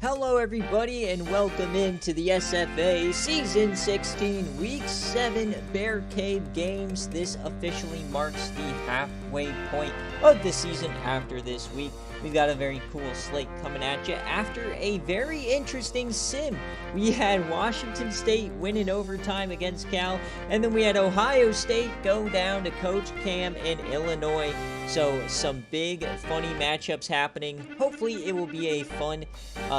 Hello everybody and welcome into the SFA Season 16 Week 7 BearCave games. This officially marks the halfway point of the season after this week. We've got a very cool slate coming at you after a very interesting sim. We had Washington State win in overtime against Cal, and then we had Ohio State go down to Coach Cam in Illinois. So some big funny matchups happening. Hopefully it will be a fun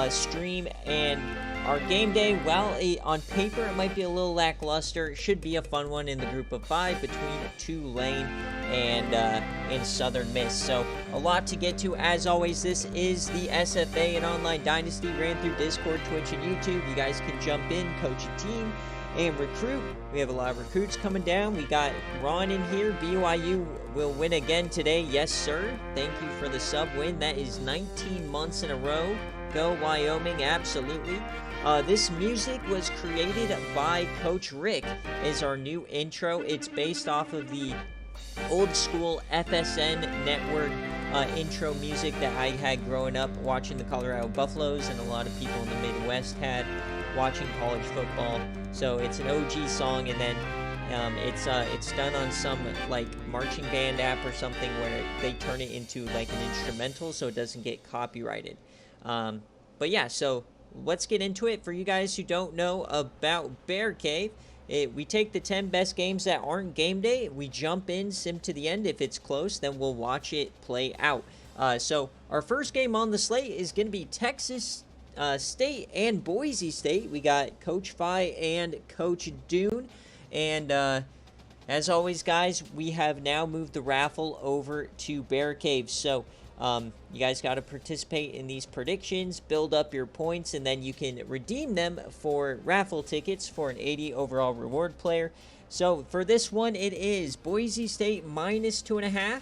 stream, and our game day, while on paper it might be a little lackluster, it should be a fun one in the group of 5 between Tulane and Southern Miss. So a lot to get to. As always, this is the SFA and Online Dynasty, ran through Discord, Twitch, and YouTube. You guys can jump in, coach a team, and recruit. We have a lot of recruits coming down. We got Ron in here. BYU will win again today. Yes, sir. Thank you for the sub win. That is 19 months in a row. Go Wyoming, absolutely. This music was created by Coach Rick as our new intro. It's based off of the old school FSN network intro music that I had growing up watching the Colorado Buffaloes, and a lot of people in the Midwest had watching college football. So it's an OG song, and then it's done on some like marching band app or something where they turn it into like an instrumental so it doesn't get copyrighted. But yeah, so let's get into it. For you guys who don't know about BearCave, we take the 10 best games that aren't game day, we jump in, sim to the end. If it's close, then we'll watch it play out. So our first game on the slate is going to be Texas State and Boise State. We got Coach Phi and Coach Dune. And as always, guys, we have now moved the raffle over to BearCave. So you guys got to participate in these predictions, build up your points, and then you can redeem them for raffle tickets for an 80 overall reward player. So for this one, it is Boise State minus 2.5.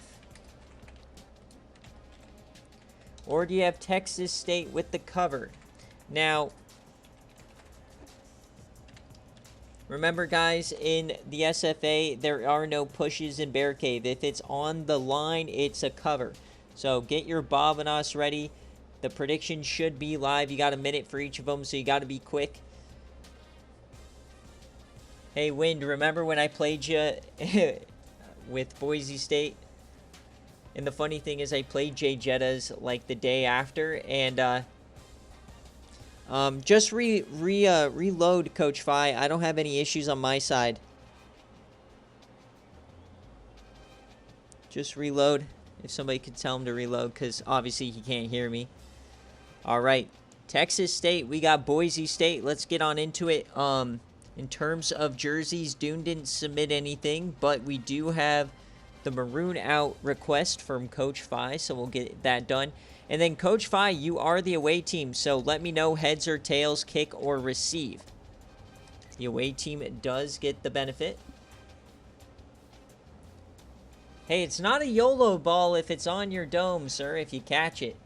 Or do you have Texas State with the cover? Now, remember, guys, in the SFA, there are no pushes in BearCave. If it's on the line, it's a cover. So get your Bob and us ready. The prediction should be live. You got a minute for each of them, so you got to be quick. Hey, Wind, remember when I played you with Boise State? And the funny thing is I played Jay Jetta's like the day after, and just reload, Coach Phi. I don't have any issues on my side. Just reload. If somebody could tell him to reload, because obviously he can't hear me. All right, Texas State. We got Boise State. Let's get on into it. In terms of jerseys, Dune didn't submit anything, but we do have the maroon out request from Coach Phi, so we'll get that done. And then, Coach Phi, you are the away team, so let me know heads or tails, kick or receive. The away team does get the benefit. Hey, it's not a YOLO ball if it's on your dome, sir, if you catch it.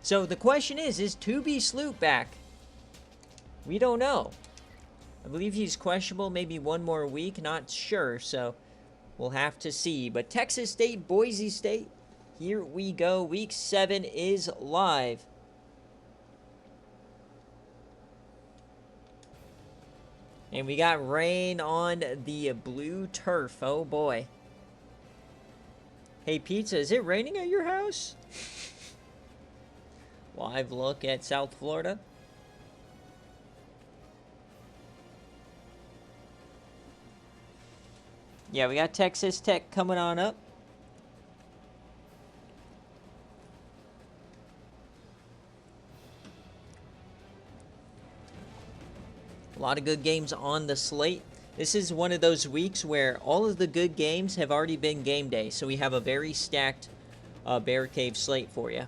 So the question is Tubi Sloop back? We don't know. I believe he's questionable, maybe one more week, not sure, so we'll have to see. But Texas State, Boise State, here we go. Week 7 is live. And we got rain on the blue turf. Oh, boy. Hey, Pizza, is it raining at your house? Live look at South Florida. Yeah, we got Texas Tech coming on up. A lot of good games on the slate. This is one of those weeks where all of the good games have already been game day, so we have a very stacked BearCave slate for you.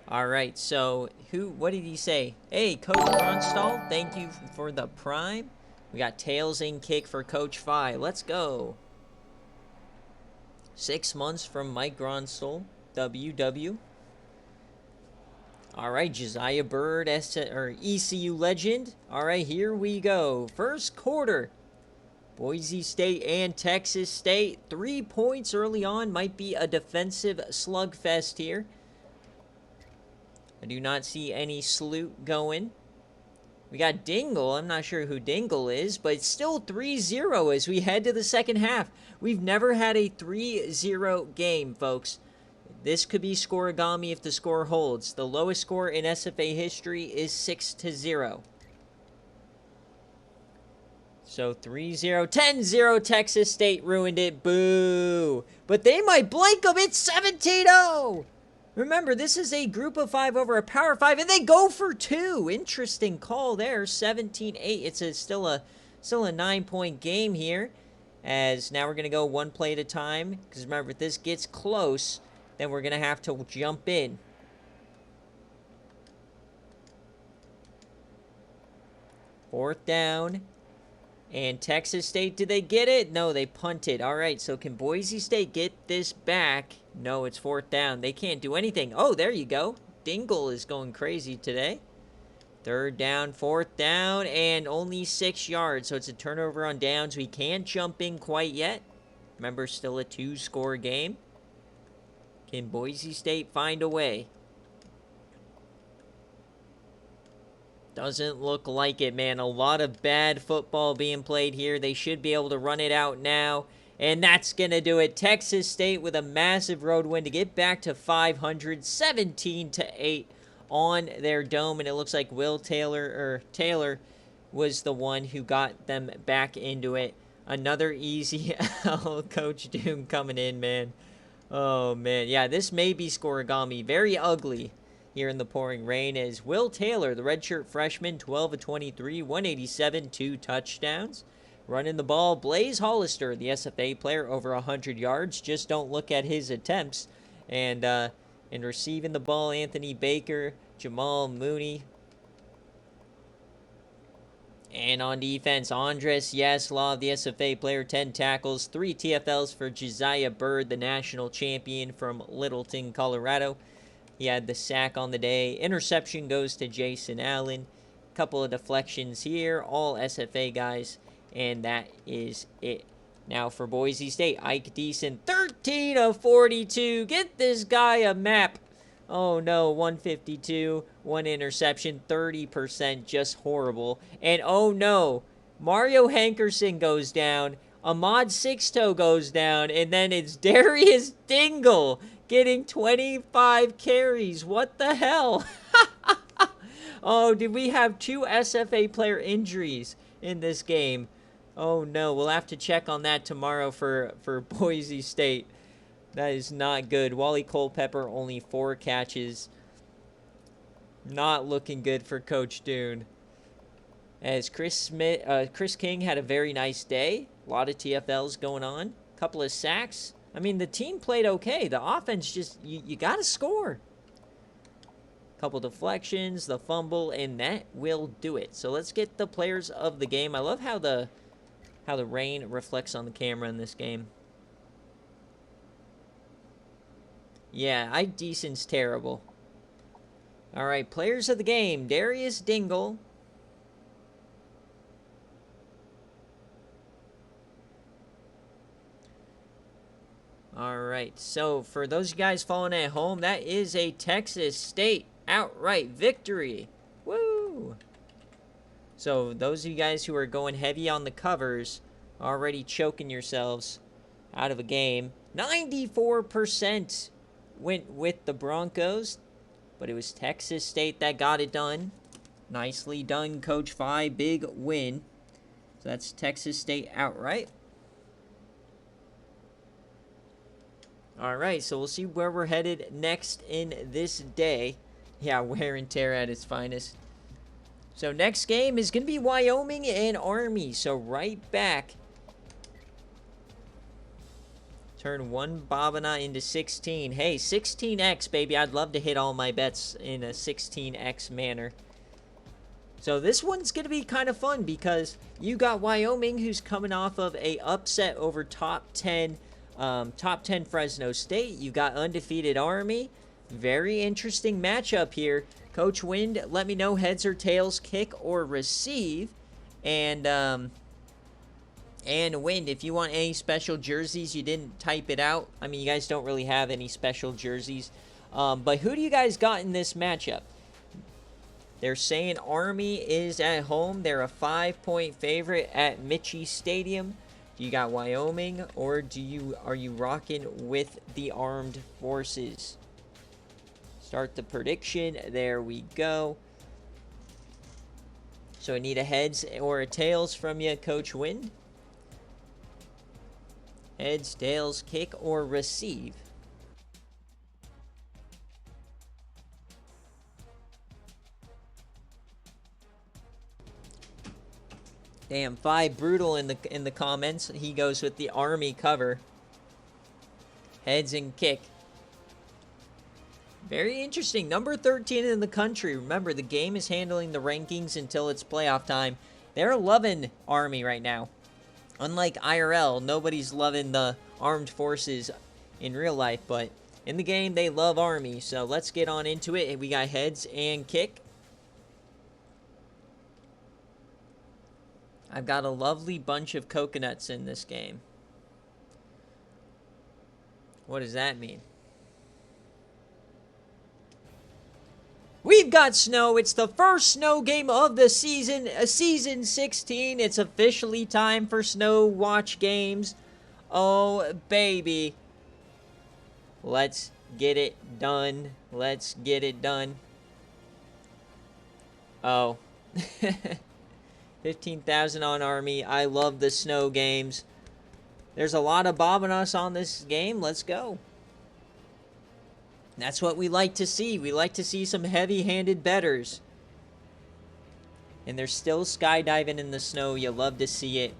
All right, so what did he say? Hey, Coach Ronstall, thank you for the prime. We got tails in kick for Coach Phi. Let's go. 6 months from Mike Ronstall, WW. All right, Josiah Bird, ECU legend. All right, here we go. First quarter. Boise State and Texas State. 3 points early on. Might be a defensive slugfest here. I do not see any salute going. We got Dingle. I'm not sure who Dingle is, but it's still 3-0 as we head to the second half. We've never had a 3-0 game, folks. This could be scoregami if the score holds. The lowest score in SFA history is 6-0. So 3-0, 10-0, Texas State ruined it. Boo. But they might blank them. It's 17-0. Remember, this is a group of 5 over a power 5, and they go for 2. Interesting call there. 17-8. It's still a 9-point game here. As now we're going to go one play at a time. Because remember, if this gets close, then we're going to have to jump in. Fourth down. And Texas State, did they get it? No, they punted. All right, so can Boise State get this back? No, it's fourth down. They can't do anything. Oh, there you go. Dingle is going crazy today. Third down, fourth down, and only 6 yards. So it's a turnover on downs. We can't jump in quite yet. Remember, still a 2-score game. Can Boise State find a way? Doesn't look like it, man. A lot of bad football being played here. They should be able to run it out now. And that's going to do it. Texas State with a massive road win to get back to 500, 17-8 on their dome. And it looks like Taylor was the one who got them back into it. Another easy L. Coach Doom coming in, man. Oh, man. Yeah, this may be scoregami. Very ugly here in the pouring rain is Will Taylor, the redshirt freshman, 12 of 23, 187, 2 touchdowns. Running the ball, Blaze Hollister, the SFA player, over 100 yards. Just don't look at his attempts. And receiving the ball, Anthony Baker, Jamal Mooney. And on defense, Andres Yaslov, the SFA player, 10 tackles, 3 TFLs for Josiah Bird, the national champion from Littleton, Colorado. He had the sack on the day. Interception goes to Jason Allen. Couple of deflections here. All SFA guys. And that is it. Now for Boise State, Ike Deason, 13 of 42. Get this guy a map. Oh no, 152. 1 interception. 30%. Just horrible. And oh no, Mario Hankerson goes down. Ahmad Sixto goes down. And then it's Darius Dingle getting 25 carries. What the hell? Oh, did we have 2 SFA player injuries in this game? Oh, no. We'll have to check on that tomorrow for Boise State. That is not good. Wally Culpepper, only 4 catches. Not looking good for Coach Dune. As Chris King had a very nice day. A lot of TFLs going on. Couple of sacks. I mean, the team played okay. The offense just, you got to score. Couple deflections, the fumble, and that will do it. So let's get the players of the game. I love how the rain reflects on the camera in this game. Yeah, Ike Deason's terrible. All right, players of the game. Darius Dingle. All right, so for those guys following at home, that is a Texas State outright victory. Woo! So those of you guys who are going heavy on the covers, already choking yourselves out of a game. 94% went with the Broncos, but it was Texas State that got it done. Nicely done, Coach Phi. Big win. So that's Texas State outright. All right, so we'll see where we're headed next in this day. Yeah, wear and tear at its finest. So next game is going to be Wyoming and Army. So right back. Turn 1 Babana into 16. Hey, 16x, baby. I'd love to hit all my bets in a 16x manner. So this one's going to be kind of fun because you got Wyoming, who's coming off of a upset over top 10 Fresno State. You got undefeated Army. Very interesting matchup here. Coach Wind, let me know heads or tails, kick or receive. And And Wind, if you want any special jerseys, you didn't type it out. I mean, you guys don't really have any special jerseys. But who do you guys got in this matchup? They're saying Army is at home. They're a 5-point favorite at Michie Stadium. Do you got Wyoming, or are you rocking with the Armed Forces? Start the prediction. There we go. So I need a heads or a tails from you, Coach Wind. Heads, tails, kick, or receive. Damn, 5 brutal in the comments. He goes with the Army cover. Heads and kick. Very interesting. Number 13 in the country. Remember, the game is handling the rankings until it's playoff time. They're loving Army right now. Unlike IRL, nobody's loving the Armed Forces in real life, but in the game, they love Army. So let's get on into it. We got heads and kick. I've got a lovely bunch of coconuts in this game. What does that mean? We've got snow. It's the first snow game of the season, season 16. It's officially time for snow watch games. Oh, baby. Let's get it done. Let's get it done. Oh. 15,000 on Army. I love the snow games. There's a lot of bobbing us on this game. Let's go. That's what we like to see. We like to see some heavy-handed bettors. And they're still skydiving in the snow. You love to see it.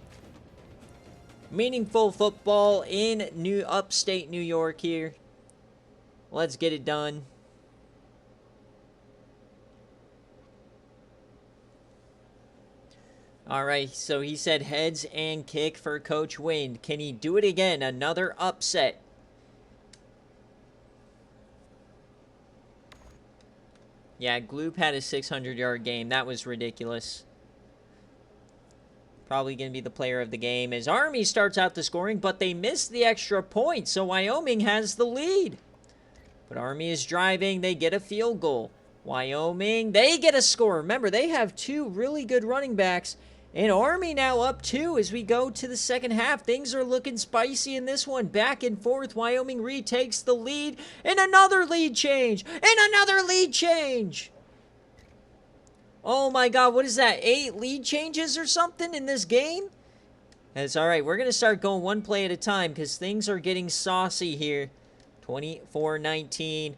Meaningful football in upstate New York here. Let's get it done. Alright, so he said heads and kick for Coach Wind. Can he do it again? Another upset. Yeah, Gloop had a 600-yard game. That was ridiculous. Probably going to be the player of the game as Army starts out the scoring, but they missed the extra point, so Wyoming has the lead. But Army is driving. They get a field goal. Wyoming, they get a score. Remember, they have 2 really good running backs. And Army now up 2 as we go to the second half. Things are looking spicy in this one. Back and forth. Wyoming retakes the lead. And another lead change. And another lead change. Oh my God, what is that? 8 lead changes or something in this game? That's all right. We're going to start going one play at a time because things are getting saucy here. 24-19.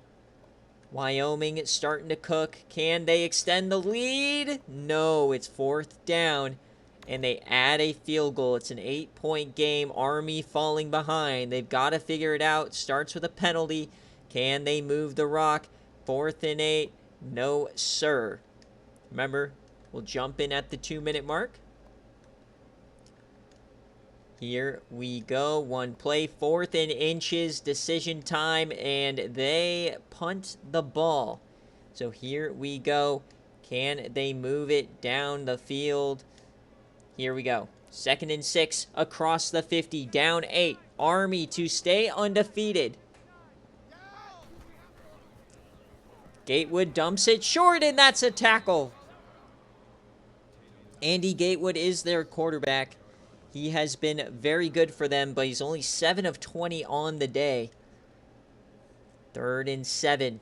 Wyoming is starting to cook. Can they extend the lead? No, it's 4th down. And they add a field goal. It's an 8-point game. Army falling behind. They've got to figure it out. Starts with a penalty. Can they move the rock? 4th and 8. No, sir. Remember, we'll jump in at the 2-minute mark. Here we go. One play. 4th and inches. Decision time. And they punt the ball. So here we go. Can they move it down the field? Here we go. 2nd and 6 across the 50. Down 8. Army to stay undefeated. Gatewood dumps it short, and that's a tackle. Andy Gatewood is their quarterback. He has been very good for them, but he's only 7 of 20 on the day. 3rd and 7.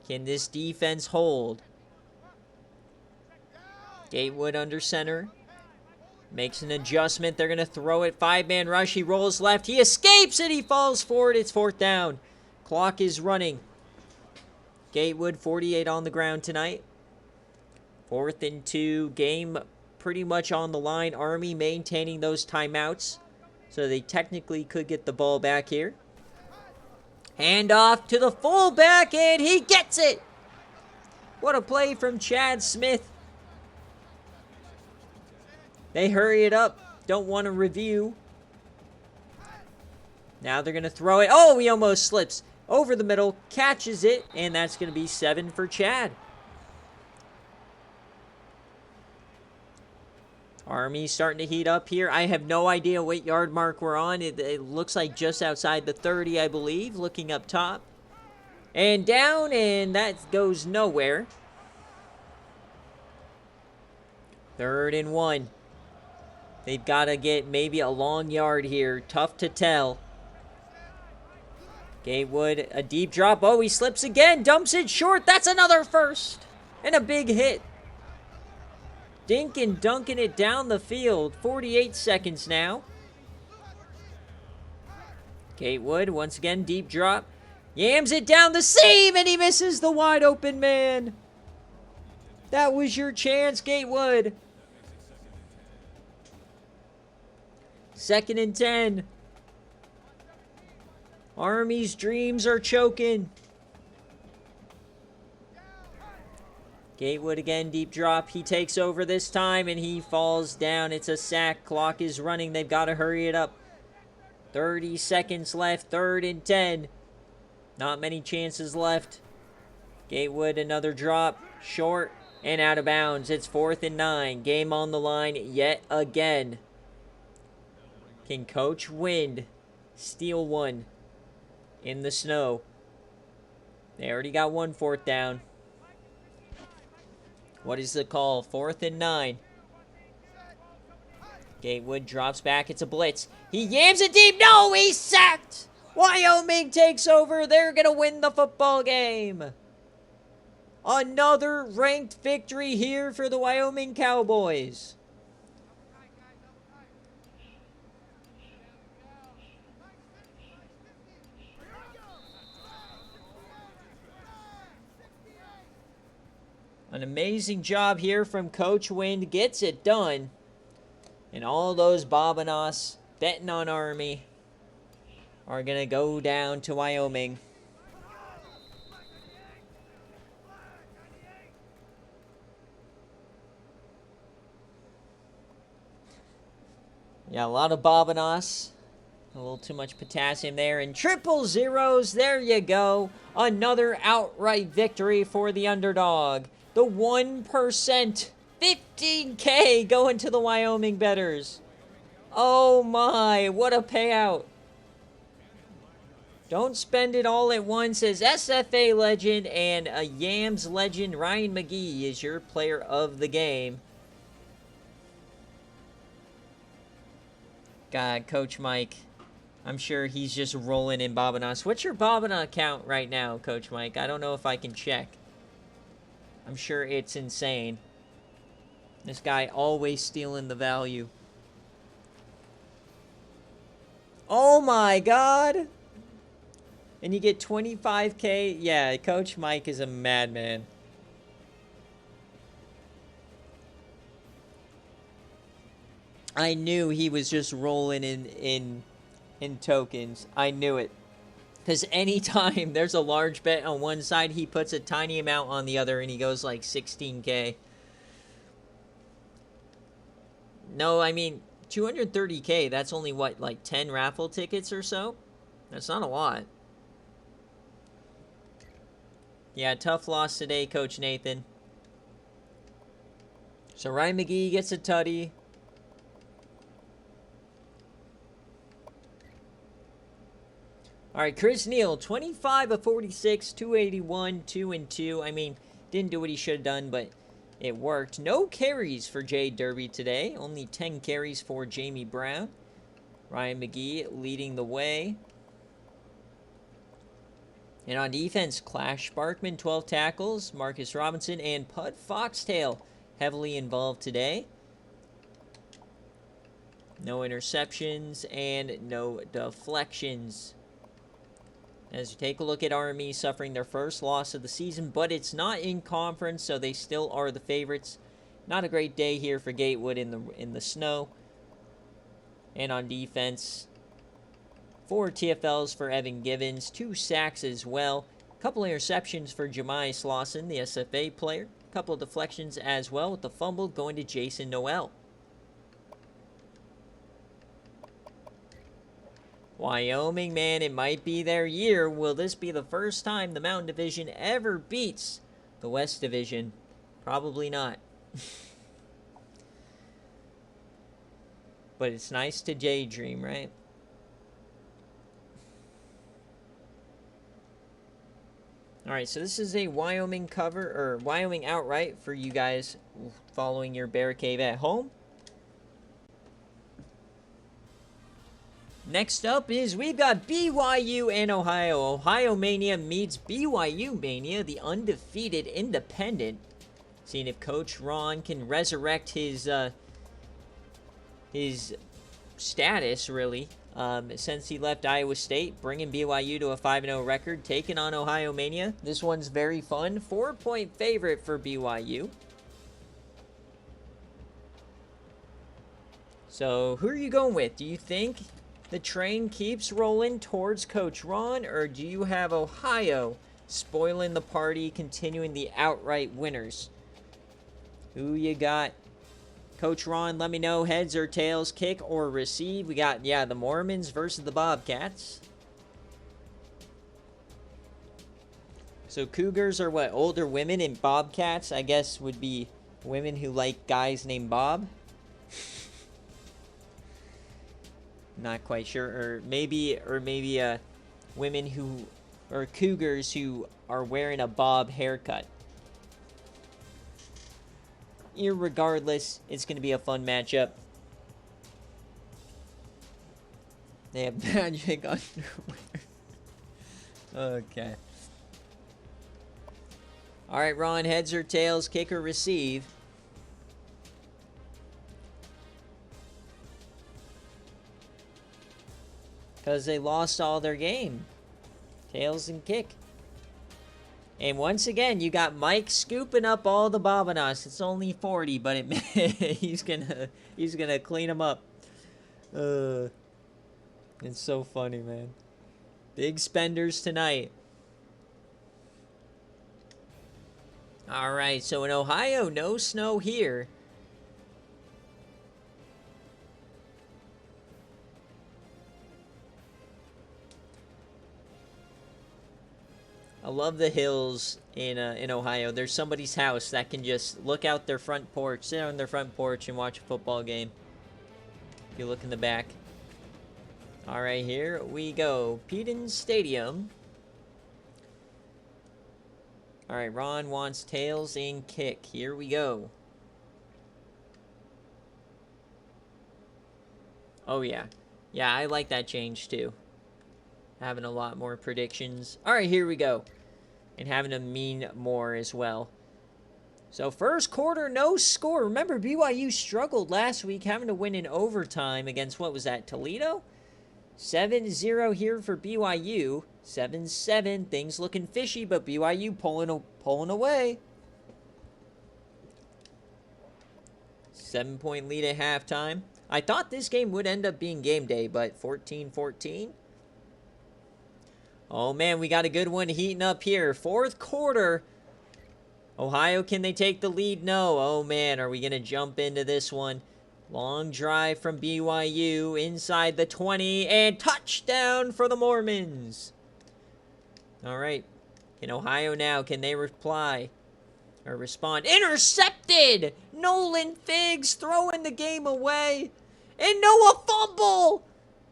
Can this defense hold? Gatewood under center. Makes an adjustment. They're going to throw it. 5-man rush. He rolls left. He escapes and he falls forward. It's 4th down. Clock is running. Gatewood 48 on the ground tonight. 4th and 2. Game pretty much on the line. Army maintaining those timeouts. So they technically could get the ball back here. Hand off to the fullback and he gets it. What a play from Chad Smith. They hurry it up. Don't want to review. Now they're going to throw it. Oh, he almost slips. Over the middle. Catches it. And that's going to be 7 for Chad. Army starting to heat up here. I have no idea what yard mark we're on. It looks like just outside the 30, I believe, looking up top. And down, and that goes nowhere. 3rd and 1. They've got to get maybe a long yard here. Tough to tell. Gatewood, a deep drop. Oh, he slips again. Dumps it short. That's another first. And a big hit. Dink and dunking it down the field. 48 seconds now. Gatewood, once again, deep drop. Yams it down the seam, and he misses the wide open man. That was your chance, Gatewood. 2nd and 10. Army's dreams are choking. Gatewood again, deep drop. He takes over this time, and he falls down. It's a sack. Clock is running. They've got to hurry it up. 30 seconds left. 3rd and 10. Not many chances left. Gatewood, another drop. Short and out of bounds. It's 4th and 9. Game on the line yet again. Can Coach Wind steal one in the snow? They already got 1 4th down. What is the call? 4th and 9. Gatewood drops back. It's a blitz. He yams it deep. No, he's sacked. Wyoming takes over. They're going to win the football game. Another ranked victory here for the Wyoming Cowboys. An amazing job here from Coach Wind. Gets it done. And all those Bobinos betting on Army are going to go down to Wyoming. Yeah, a lot of Bobinos. A little too much potassium there. And triple zeros. There you go. Another outright victory for the underdog. The 1%. 15K going to the Wyoming bettors. Oh my, what a payout. Don't spend it all at once, as SFA legend and a Yams legend Ryan McGee is your player of the game. God, Coach Mike, I'm sure he's just rolling in Bobinos. What's your Bobina count right now, Coach Mike? I don't know if I can check. I'm sure it's insane. This guy always stealing the value. Oh my God. And you get 25K. Yeah, Coach Mike is a madman. I knew he was just rolling in tokens. I knew it. Because anytime there's a large bet on one side, he puts a tiny amount on the other and he goes like 16K. No, I mean, 230K, that's only what, like 10 raffle tickets or so? That's not a lot. Yeah, tough loss today, Coach Nathan. So Ryan McGee gets a tutty. All right, Chris Neal, 25 of 46, 281, 2-2. I mean, didn't do what he should have done, but it worked. No carries for Jay Derby today. Only 10 carries for Jamie Brown. Ryan McGee leading the way. And on defense, Clash Sparkman, 12 tackles. Marcus Robinson and Pud Foxtail heavily involved today. No interceptions and no deflections. As you take a look at Army, suffering their first loss of the season, but it's not in conference, so they still are the favorites. Not a great day here for Gatewood in the snow. And on defense, 4 TFLs for Evan Givens, 2 sacks as well. A couple interceptions for Jemias Lawson, the SFA player. A couple of deflections as well, with the fumble going to Jason Noel. Wyoming, man, it might be their year. Will this be the first time the Mountain Division ever beats the West Division? Probably not. But it's nice to daydream, right? Alright, so this is a Wyoming cover, or Wyoming outright for you guys following your BearCave at home. Next up is we've got BYU and Ohio. Ohio Mania meets BYU Mania, the undefeated independent. Seeing if Coach Ron can resurrect his status, really, since he left Iowa State, bringing BYU to a 5-0 record, taking on Ohio Mania. This one's very fun. 4-point favorite for BYU. So, who are you going with? Do you think the train keeps rolling towards Coach Ron, or do you have Ohio spoiling the party, continuing the outright winners? Who you got? Coach Ron, let me know, heads or tails, kick or receive. We got, yeah, the Mormons versus the Bobcats. So Cougars are what, older women, and Bobcats, I guess, would be women who like guys named Bob. Not quite sure. Or maybe women who, or Cougars who are wearing a Bob haircut. Irregardless, it's going to be a fun matchup. They have magic underwear. Okay. Alright, Ron, heads or tails, kick or receive. Because they lost all their game. Tails and kick. And once again, you got Mike scooping up all the Bobanos. It's only 40, but he's gonna clean them up. It's so funny, man. Big spenders tonight. All right, so in Ohio, no snow here. I love the hills in Ohio. There's somebody's house that can just look out their front porch, sit on their front porch, and watch a football game. If you look in the back. All right, here we go. Peden Stadium. All right, Ron wants tails and kick. Here we go. Oh, yeah. Yeah, I like that change, too. Having a lot more predictions. All right, here we go. And having to mean more as well. So first quarter, no score. Remember, BYU struggled last week, having to win in overtime against, what was that, Toledo? 7-0 here for BYU. 7-7. Things looking fishy, but BYU pulling away. 7-point lead at halftime. I thought this game would end up being game day, but 14-14. Oh, man, we got a good one heating up here. Fourth quarter. Ohio, can they take the lead? No. Oh, man, are we going to jump into this one? Long drive from BYU inside the 20, and touchdown for the Mormons. All right. Can Ohio now, can they reply or respond? Intercepted! Nolan Figs throwing the game away. And Noah fumble!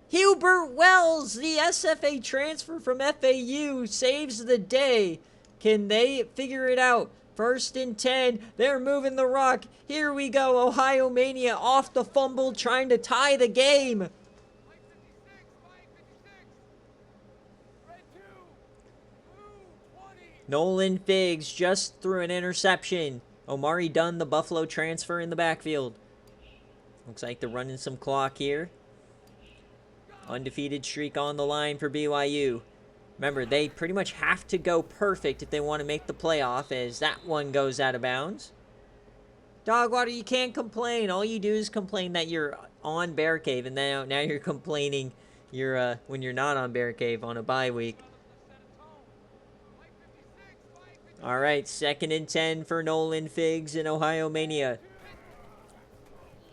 Hubert Wells, the SFA transfer from FAU, saves the day. Can they figure it out? 1st and 10. They're moving the rock. Here we go. Ohio Mania off the fumble, trying to tie the game. Nolan Figs just threw an interception. Omari Dunn, the Buffalo transfer, in the backfield. Looks like they're running some clock here. Undefeated streak on the line for BYU. Remember, they pretty much have to go perfect if they want to make the playoff, as that one goes out of bounds. Dogwater, you can't complain. All you do is complain that you're on BearCave, and now you're complaining when you're not on BearCave on a bye week. All right, 2nd and 10 for Nolan Figs in Ohio Mania.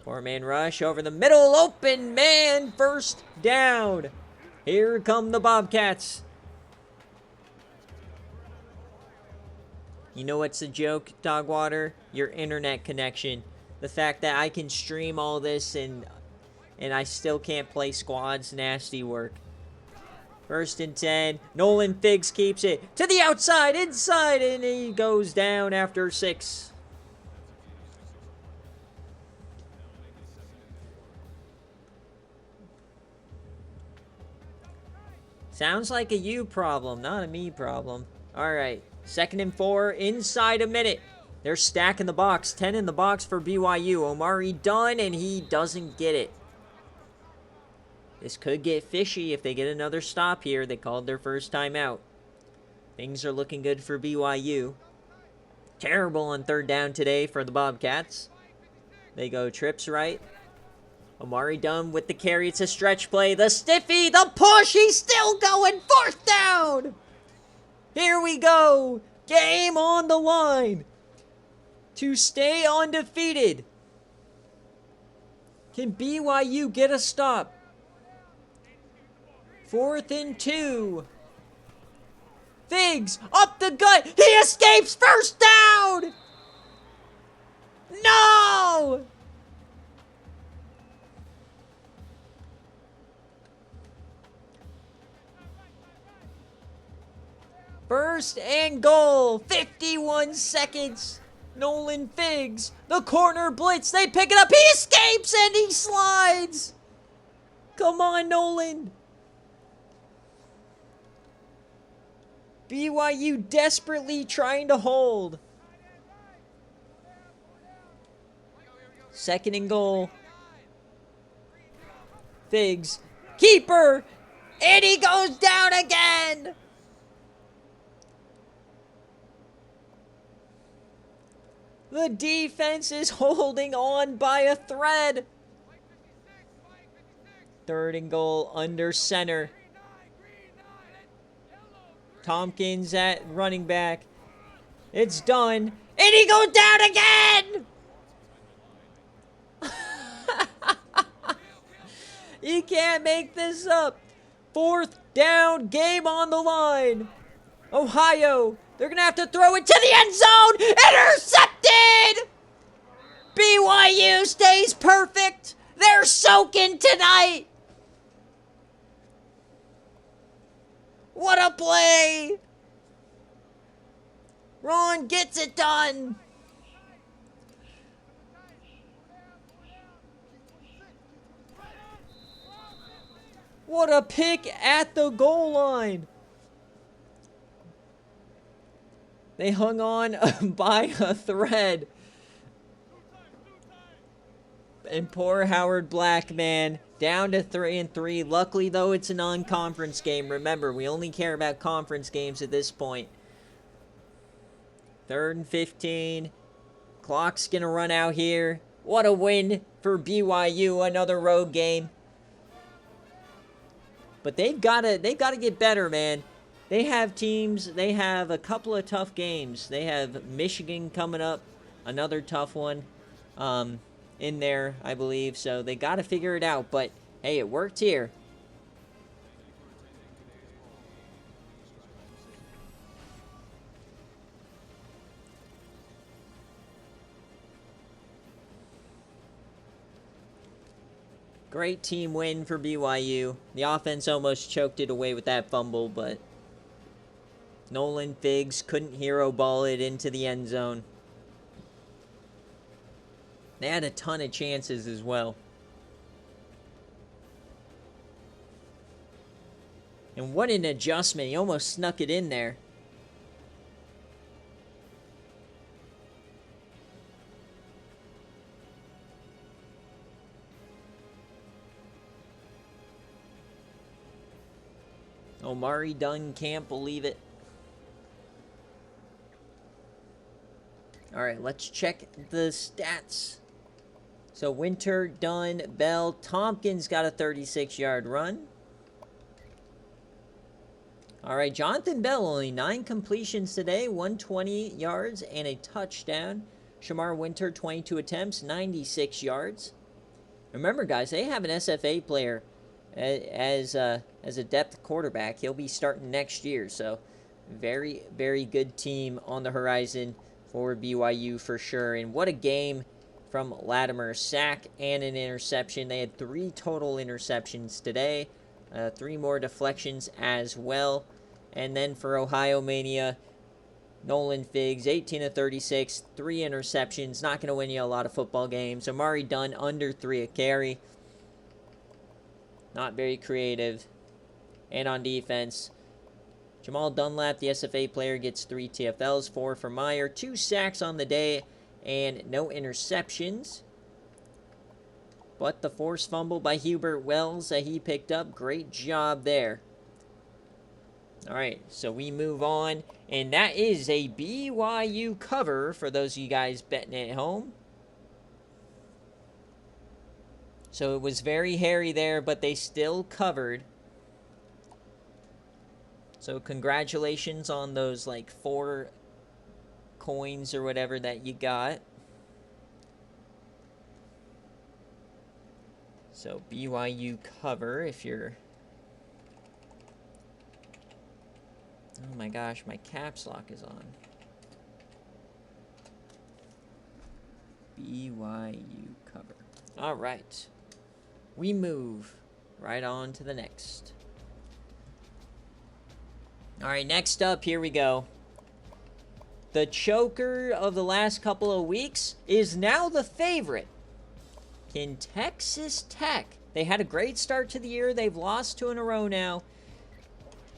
4-man rush over the middle, open man, first down. Here come the Bobcats. You know what's a joke, Dogwater? Your internet connection. The fact that I can stream all this and and I still can't play squads. Nasty work. 1st and 10. Nolan Figs keeps it to the outside, inside, and he goes down after 6. Sounds like a you problem, not a me problem. All right, 2nd and 4, inside a minute. They're stacking the box. 10 in the box for BYU. Omari Dunn, and he doesn't get it. This could get fishy if they get another stop here. They called their first timeout. Things are looking good for BYU. Terrible on 3rd down today for the Bobcats. They go trips right. Omari Dunn with the carry. It's a stretch play. The stiffy, the push. He's still going. 4th down. Here we go. Game on the line to stay undefeated. Can BYU get a stop? 4th and 2. Figs up the gut. He escapes. 1st down. No! First and goal. 51 seconds. Nolan Figs. The corner blitz. They pick it up. He escapes and he slides. Come on, Nolan. BYU desperately trying to hold. 2nd and goal. Figs. Keeper. And he goes down again. The defense is holding on by a thread. 3rd and goal under center. Tompkins at running back. It's done. And he goes down again! You can't make this up. 4th down, game on the line. Ohio, they're going to have to throw it to the end zone. Intercepted! BYU stays perfect. They're soaking tonight. What a play! Ron gets it done. What a pick at the goal line. They hung on by a thread. And poor Howard Black, man, down to 3-3. Luckily, though, it's a non-conference game. Remember, we only care about conference games at this point. 3rd and 15. Clock's going to run out here. What a win for BYU. Another road game. But they've got to get better, man. They have teams. They have a couple of tough games. They have Michigan coming up. Another tough one. In there, I believe. So they got to figure it out. But, hey, it worked here. Great team win for BYU. The offense almost choked it away with that fumble, but Nolan Figs couldn't hero ball it into the end zone. They had a ton of chances as well. And what an adjustment. He almost snuck it in there. Omari Dunn can't believe it. All right, let's check the stats. So Winter, Dunn, Bell, Tompkins got a 36-yard run. All right, Jonathan Bell, only 9 completions today, 120 yards and a touchdown. Shamar Winter, 22 attempts, 96 yards. Remember, guys, they have an SFA player as a depth quarterback. He'll be starting next year, so very, very good team on the horizon for BYU for sure. And what a game from Latimer. Sack and an interception. They had 3 total interceptions today. 3 more deflections as well. And then for Ohio Mania, Nolan Figs, 18 of 36, 3 interceptions. Not going to win you a lot of football games. Amari Dunn, under 3 a carry. Not very creative. And on defense, Jamal Dunlap, the SFA player, gets 3 TFLs, 4 for Meyer, 2 sacks on the day, and no interceptions. But the forced fumble by Hubert Wells that he picked up, great job there. Alright, so we move on, and that is a BYU cover for those of you guys betting at home. So it was very hairy there, but they still covered. So congratulations on those like 4 coins or whatever that you got. So BYU cover if you're... Oh my gosh, my caps lock is on. BYU cover. All right. We move right on to the next. All right, next up, here we go. The choker of the last couple of weeks is now the favorite. Can Texas Tech? They had a great start to the year. They've lost 2 in a row now.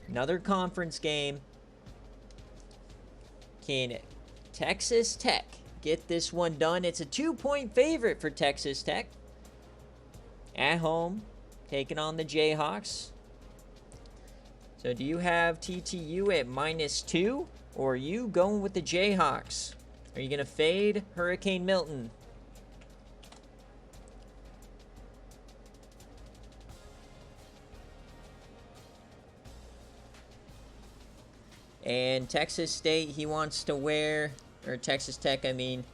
Another conference game. Can Texas Tech get this one done? It's a 2-point favorite for Texas Tech. At home, taking on the Jayhawks. So do you have TTU at -2? Or are you going with the Jayhawks? Are you going to fade Hurricane Milton? And Texas State, he wants to wear, or Texas Tech, I mean,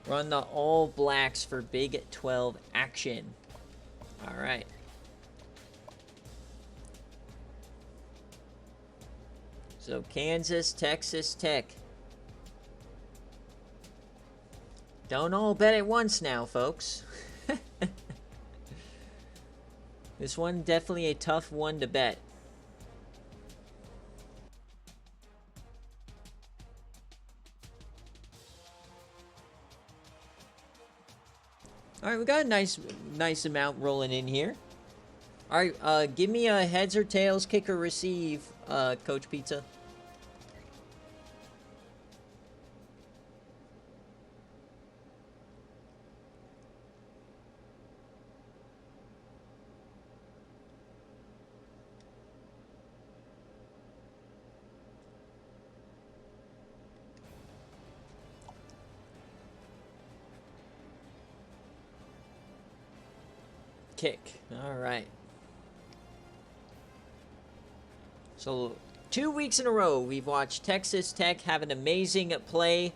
run the All Blacks for Big 12 action. All right. So Kansas, Texas Tech. Don't all bet at once now, folks. This one definitely a tough one to bet. All right, we got a nice amount rolling in here. All right, give me a heads or tails, kick or receive, Coach Pizza. Kick. All right. So 2 weeks in a row, we've watched Texas Tech have an amazing play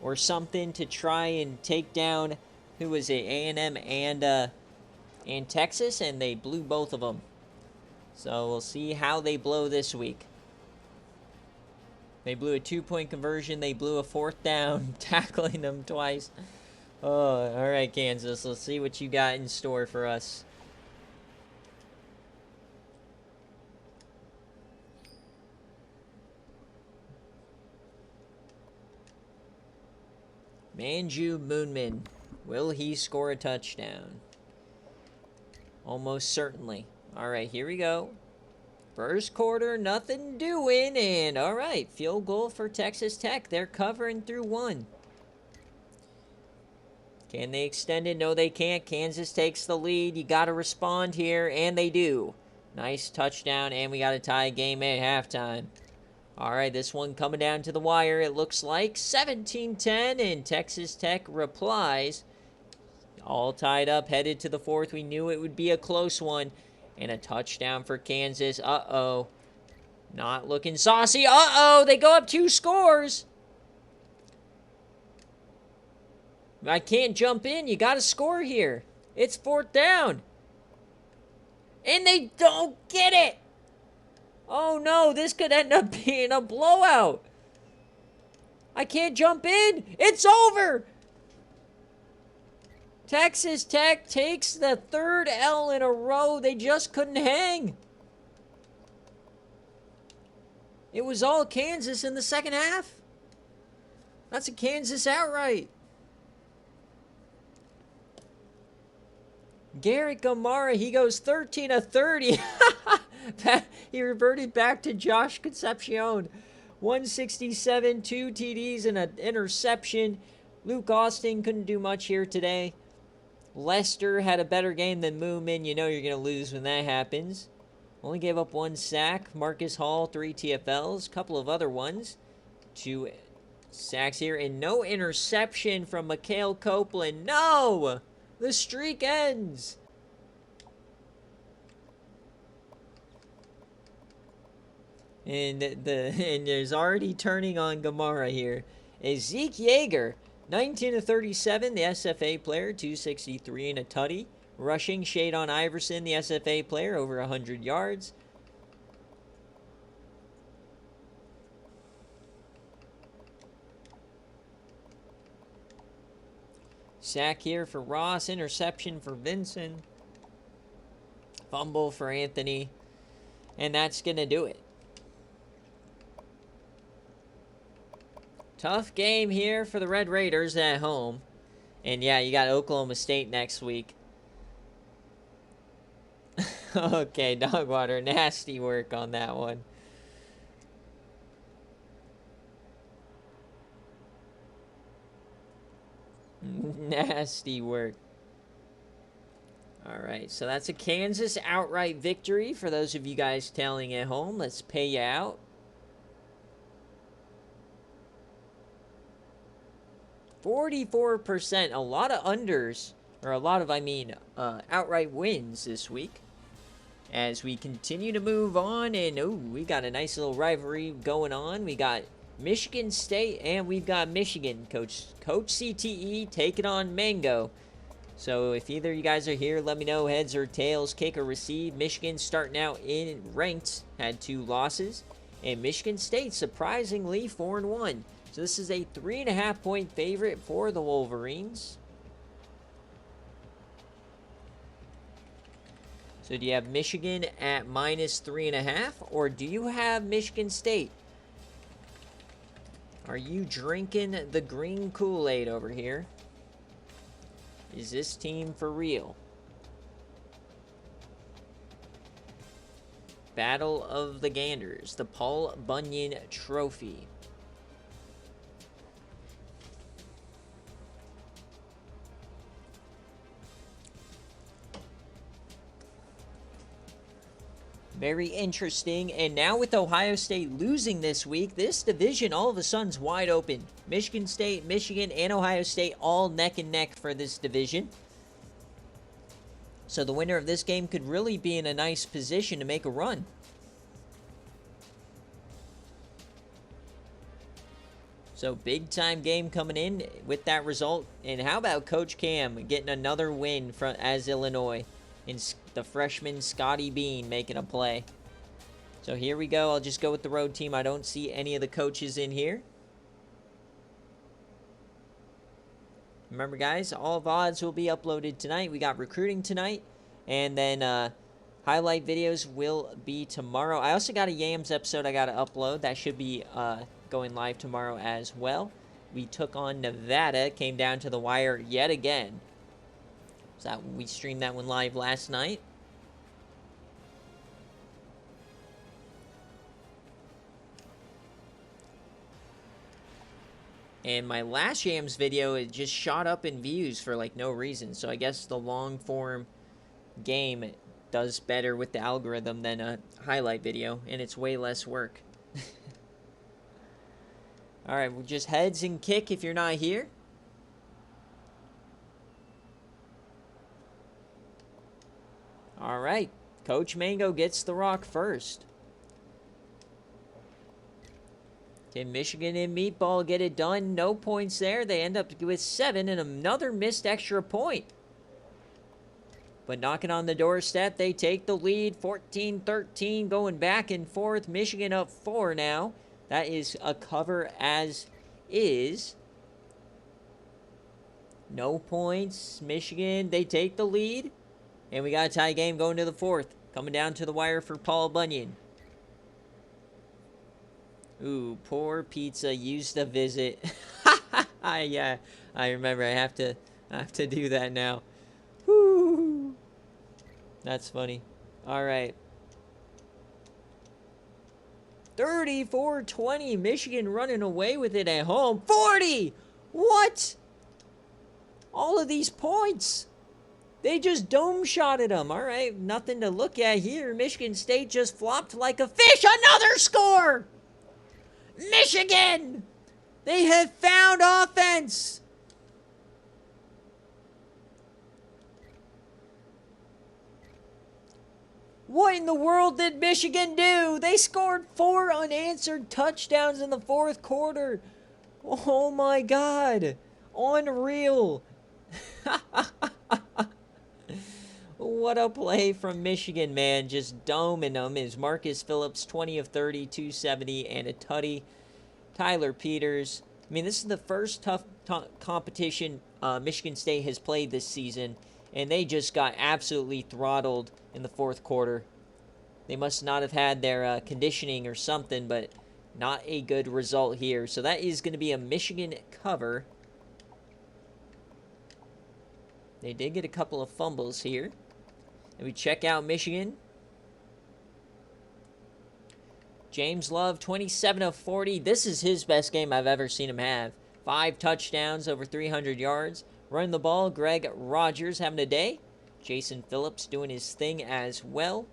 or something to try and take down, who was it, A&M and Texas, and they blew both of them. So we'll see how they blow this week. They blew a 2-point conversion. They blew a 4th down, tackling them twice. Oh, all right, Kansas. Let's see what you got in store for us. Manju Moonman. Will he score a touchdown? Almost certainly. All right, here we go. First quarter, nothing doing. And all right, field goal for Texas Tech. They're covering through 1. Can they extend it? No, they can't. Kansas takes the lead. You got to respond here, and they do. Nice touchdown, and we got a tie game at halftime. All right, this one coming down to the wire, it looks like 17-10, and Texas Tech replies. All tied up, headed to the 4th. We knew it would be a close one, and a touchdown for Kansas. Uh-oh. Not looking saucy. Uh-oh, they go up 2 scores. I can't jump in. You got to score here. It's 4th down. And they don't get it. Oh, no, this could end up being a blowout. I can't jump in. It's over. Texas Tech takes the third L in a row. They just couldn't hang. It was all Kansas in the second half. That's a Kansas outright. Garrett Gamara, he goes 13 of 30. He reverted back to Josh Concepcion. 167, 2 TDs, and an interception. Luke Austin couldn't do much here today. Lester had a better game than Moomin. You know you're going to lose when that happens. Only gave up 1 sack. Marcus Hall, 3 TFLs. Couple of other ones. 2 sacks here. And no interception from Mikhail Copeland. No! The streak ends. And there's already turning on Gamara here. Is Zeke Yeager, 19 of 37, the SFA player, 263 and a tutty. Rushing, Shadon Iverson, the SFA player, over 100 yards. Sack here for Ross. Interception for Vincent. Fumble for Anthony. And that's going to do it. Tough game here for the Red Raiders at home. And yeah, you got Oklahoma State next week. Okay, Dogwater. Nasty work on that one. Nasty work. Alright, so that's a Kansas outright victory for those of you guys tailing at home. Let's pay you out. 44%. A lot of unders, or a lot of, outright wins this week. As we continue to move on, and we got a nice little rivalry going on. We got Michigan State, and we've got Michigan. Coach CTE taking on Mango. So if either of you guys are here, let me know, heads or tails, kick or receive. Michigan starting out in ranked, had 2 losses. And Michigan State, surprisingly, 4-1. So this is a 3.5 point favorite for the Wolverines. So do you have Michigan at -3.5, or do you have Michigan State? Are you drinking the green Kool-Aid over here? Is this team for real? Battle of the Ganders, the Paul Bunyan Trophy. Very interesting. And now with Ohio State losing this week, this division all of a sudden's wide open. Michigan State, Michigan, and Ohio State all neck and neck for this division. So the winner of this game could really be in a nice position to make a run. So big time game coming in with that result. And how about Coach Cam getting another win as Illinois? And the freshman Scotty Bean making a play. So here we go. I'll just go with the road team. I don't see any of the coaches in here. Remember, guys, all VODs will be uploaded tonight. We got recruiting tonight. And then highlight videos will be tomorrow. I also got a Yams episode I got to upload. That should be going live tomorrow as well. We took on Nevada. Came down to the wire yet again. So we streamed that one live last night. And my last Yams video, it just shot up in views for like no reason. So I guess the long form game does better with the algorithm than a highlight video. And it's way less work. Alright, we'll just heads and kick if you're not here. All right, Coach Mango gets the rock first. Can Michigan and Meatball get it done? No points there. They end up with 7 and another missed extra point. But knocking on the doorstep, they take the lead. 14-13 going back and forth. Michigan up 4 now. That is a cover as is. No points. Michigan, they take the lead. And we got a tie game going to the fourth. Coming down to the wire for Paul Bunyan. Ooh, poor pizza used a visit. Yeah, I remember. I have to do that now. Woo! That's funny. All right. 34-20. Michigan running away with it at home. 40! What? All of these points. They just dome shotted them. All right, nothing to look at here. Michigan State just flopped like a fish. Another score! Michigan! They have found offense! What in the world did Michigan do? They scored 4 unanswered touchdowns in the fourth quarter. Oh my God. Unreal. What a play from Michigan, man. Just doming them is Marcus Phillips, 20 of 30, 270, and a tutty. Tyler Peters. I mean, this is the first tough competition Michigan State has played this season, and they just got absolutely throttled in the fourth quarter. They must not have had their conditioning or something, but not a good result here. So that is going to be a Michigan cover. They did get a couple of fumbles here. And we check out Michigan. James Love, 27 of 40. This is his best game I've ever seen him have. 5 touchdowns, over 300 yards. Running the ball, Greg Rogers having a day. Jason Phillips doing his thing as well.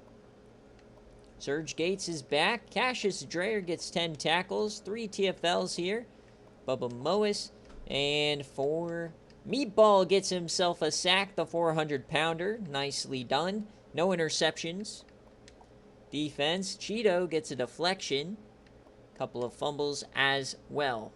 Serge Gates is back. Cassius Dreyer gets 10 tackles. 3 TFLs here. Bubba Mois. And 4... Meatball gets himself a sack, the 400-pounder. Nicely done. No interceptions. Defense, Cheeto gets a deflection. Couple of fumbles as well.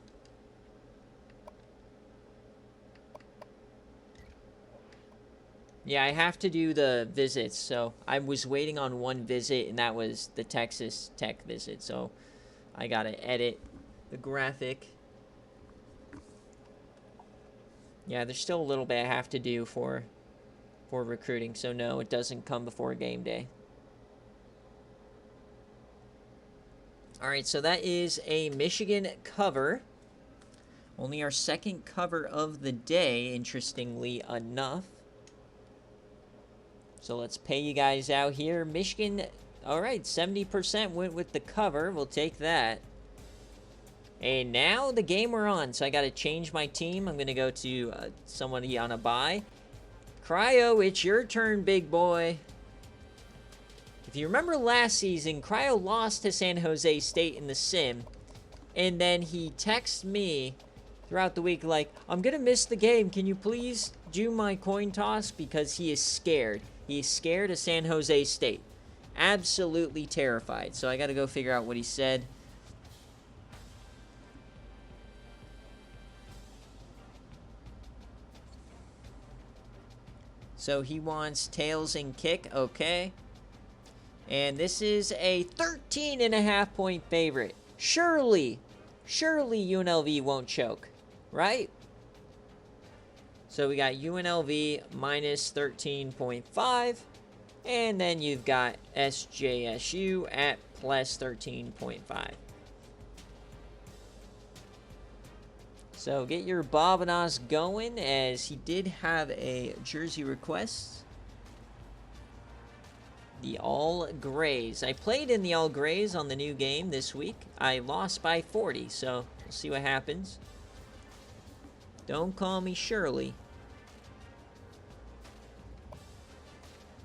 Yeah, I have to do the visits, so I was waiting on one visit, and that was the Texas Tech visit, so I gotta edit the graphic. Yeah, there's still a little bit I have to do for recruiting, so no, it doesn't come before game day. All right, so that is a Michigan cover. Only our second cover of the day, interestingly enough. So let's pay you guys out here. Michigan, all right, 70% went with the cover. We'll take that. And now the game we're on. So I got to change my team. I'm going to go to somebody on a bye. Cryo, it's your turn, big boy. If you remember last season, Cryo lost to San Jose State in the sim. And then he texted me throughout the week like, I'm going to miss the game. Can you please do my coin toss? Because he is scared. He is scared of San Jose State. Absolutely terrified. So I got to go figure out what he said. So he wants tails and kick. Okay. And this is a 13.5 point favorite. Surely UNLV won't choke, right? So we got UNLV minus 13.5. And then you've got SJSU at plus 13.5. So get your Bobanos going, as he did have a jersey request. The All Grays. I played in the All Grays on the new game this week. I lost by 40, so we'll see what happens. Don't call me Shirley.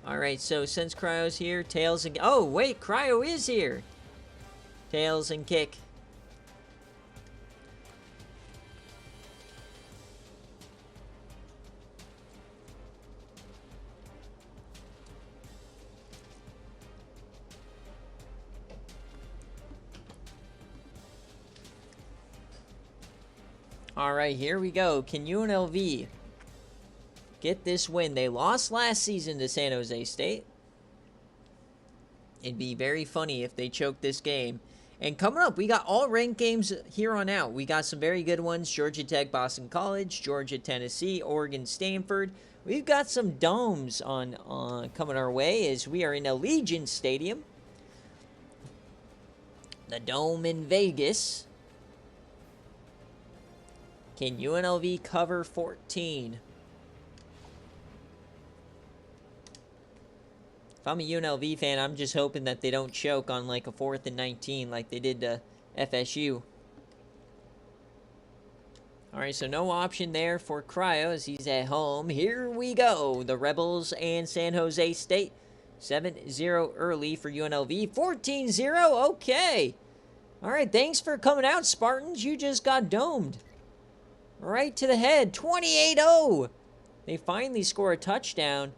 Alright, so since Cryo's here, tails and... Oh, wait, Cryo is here! Tails and kick. Alright, here we go. Can UNLV get this win? They lost last season to San Jose State. It'd be very funny if they choked this game. And coming up, we got all ranked games here on out. We got some very good ones. Georgia Tech, Boston College, Georgia, Tennessee, Oregon, Stanford. We've got some domes on coming our way as we are in Allegiant Stadium. The Dome in Vegas. Can UNLV cover 14? If I'm a UNLV fan, I'm just hoping that they don't choke on like a 4th and 19 like they did to FSU. Alright, so no option there for Cryo as he's at home. Here we go. The Rebels and San Jose State. 7-0 early for UNLV. 14-0. Okay. Alright, thanks for coming out, Spartans. You just got domed. Right to the head. 28-0. They finally score a touchdown.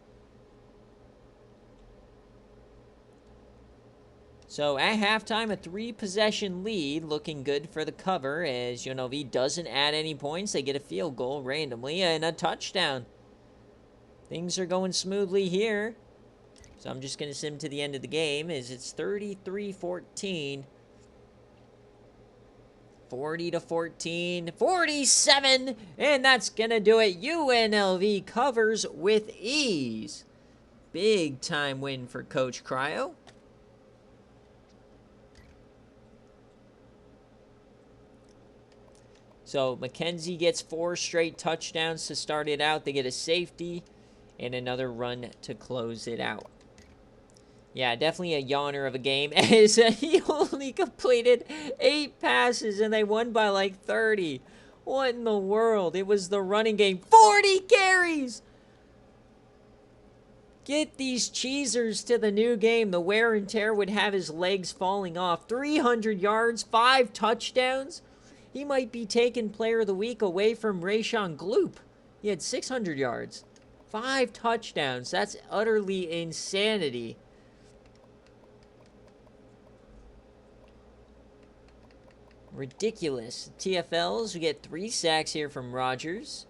So at halftime, a 3-possession lead, looking good for the cover as UNLV doesn't add any points. They get a field goal randomly and a touchdown. Things are going smoothly here. So I'm just going to sim to the end of the game as it's 33-14. 40-14, 47, and that's going to do it. UNLV covers with ease. Big time win for Coach Cryo. So McKenzie gets 4 straight touchdowns to start it out. They get a safety and another run to close it out. Yeah, definitely a yawner of a game as he only completed 8 passes and they won by like 30. What in the world? It was the running game. 40 carries! Get these cheesers to the new game. The wear and tear would have his legs falling off. 300 yards, 5 touchdowns. He might be taking Player of the Week away from Rayshon Gloop. He had 600 yards. 5 touchdowns. That's utterly insanity. Ridiculous. TFLs, we get 3 sacks here from Rogers.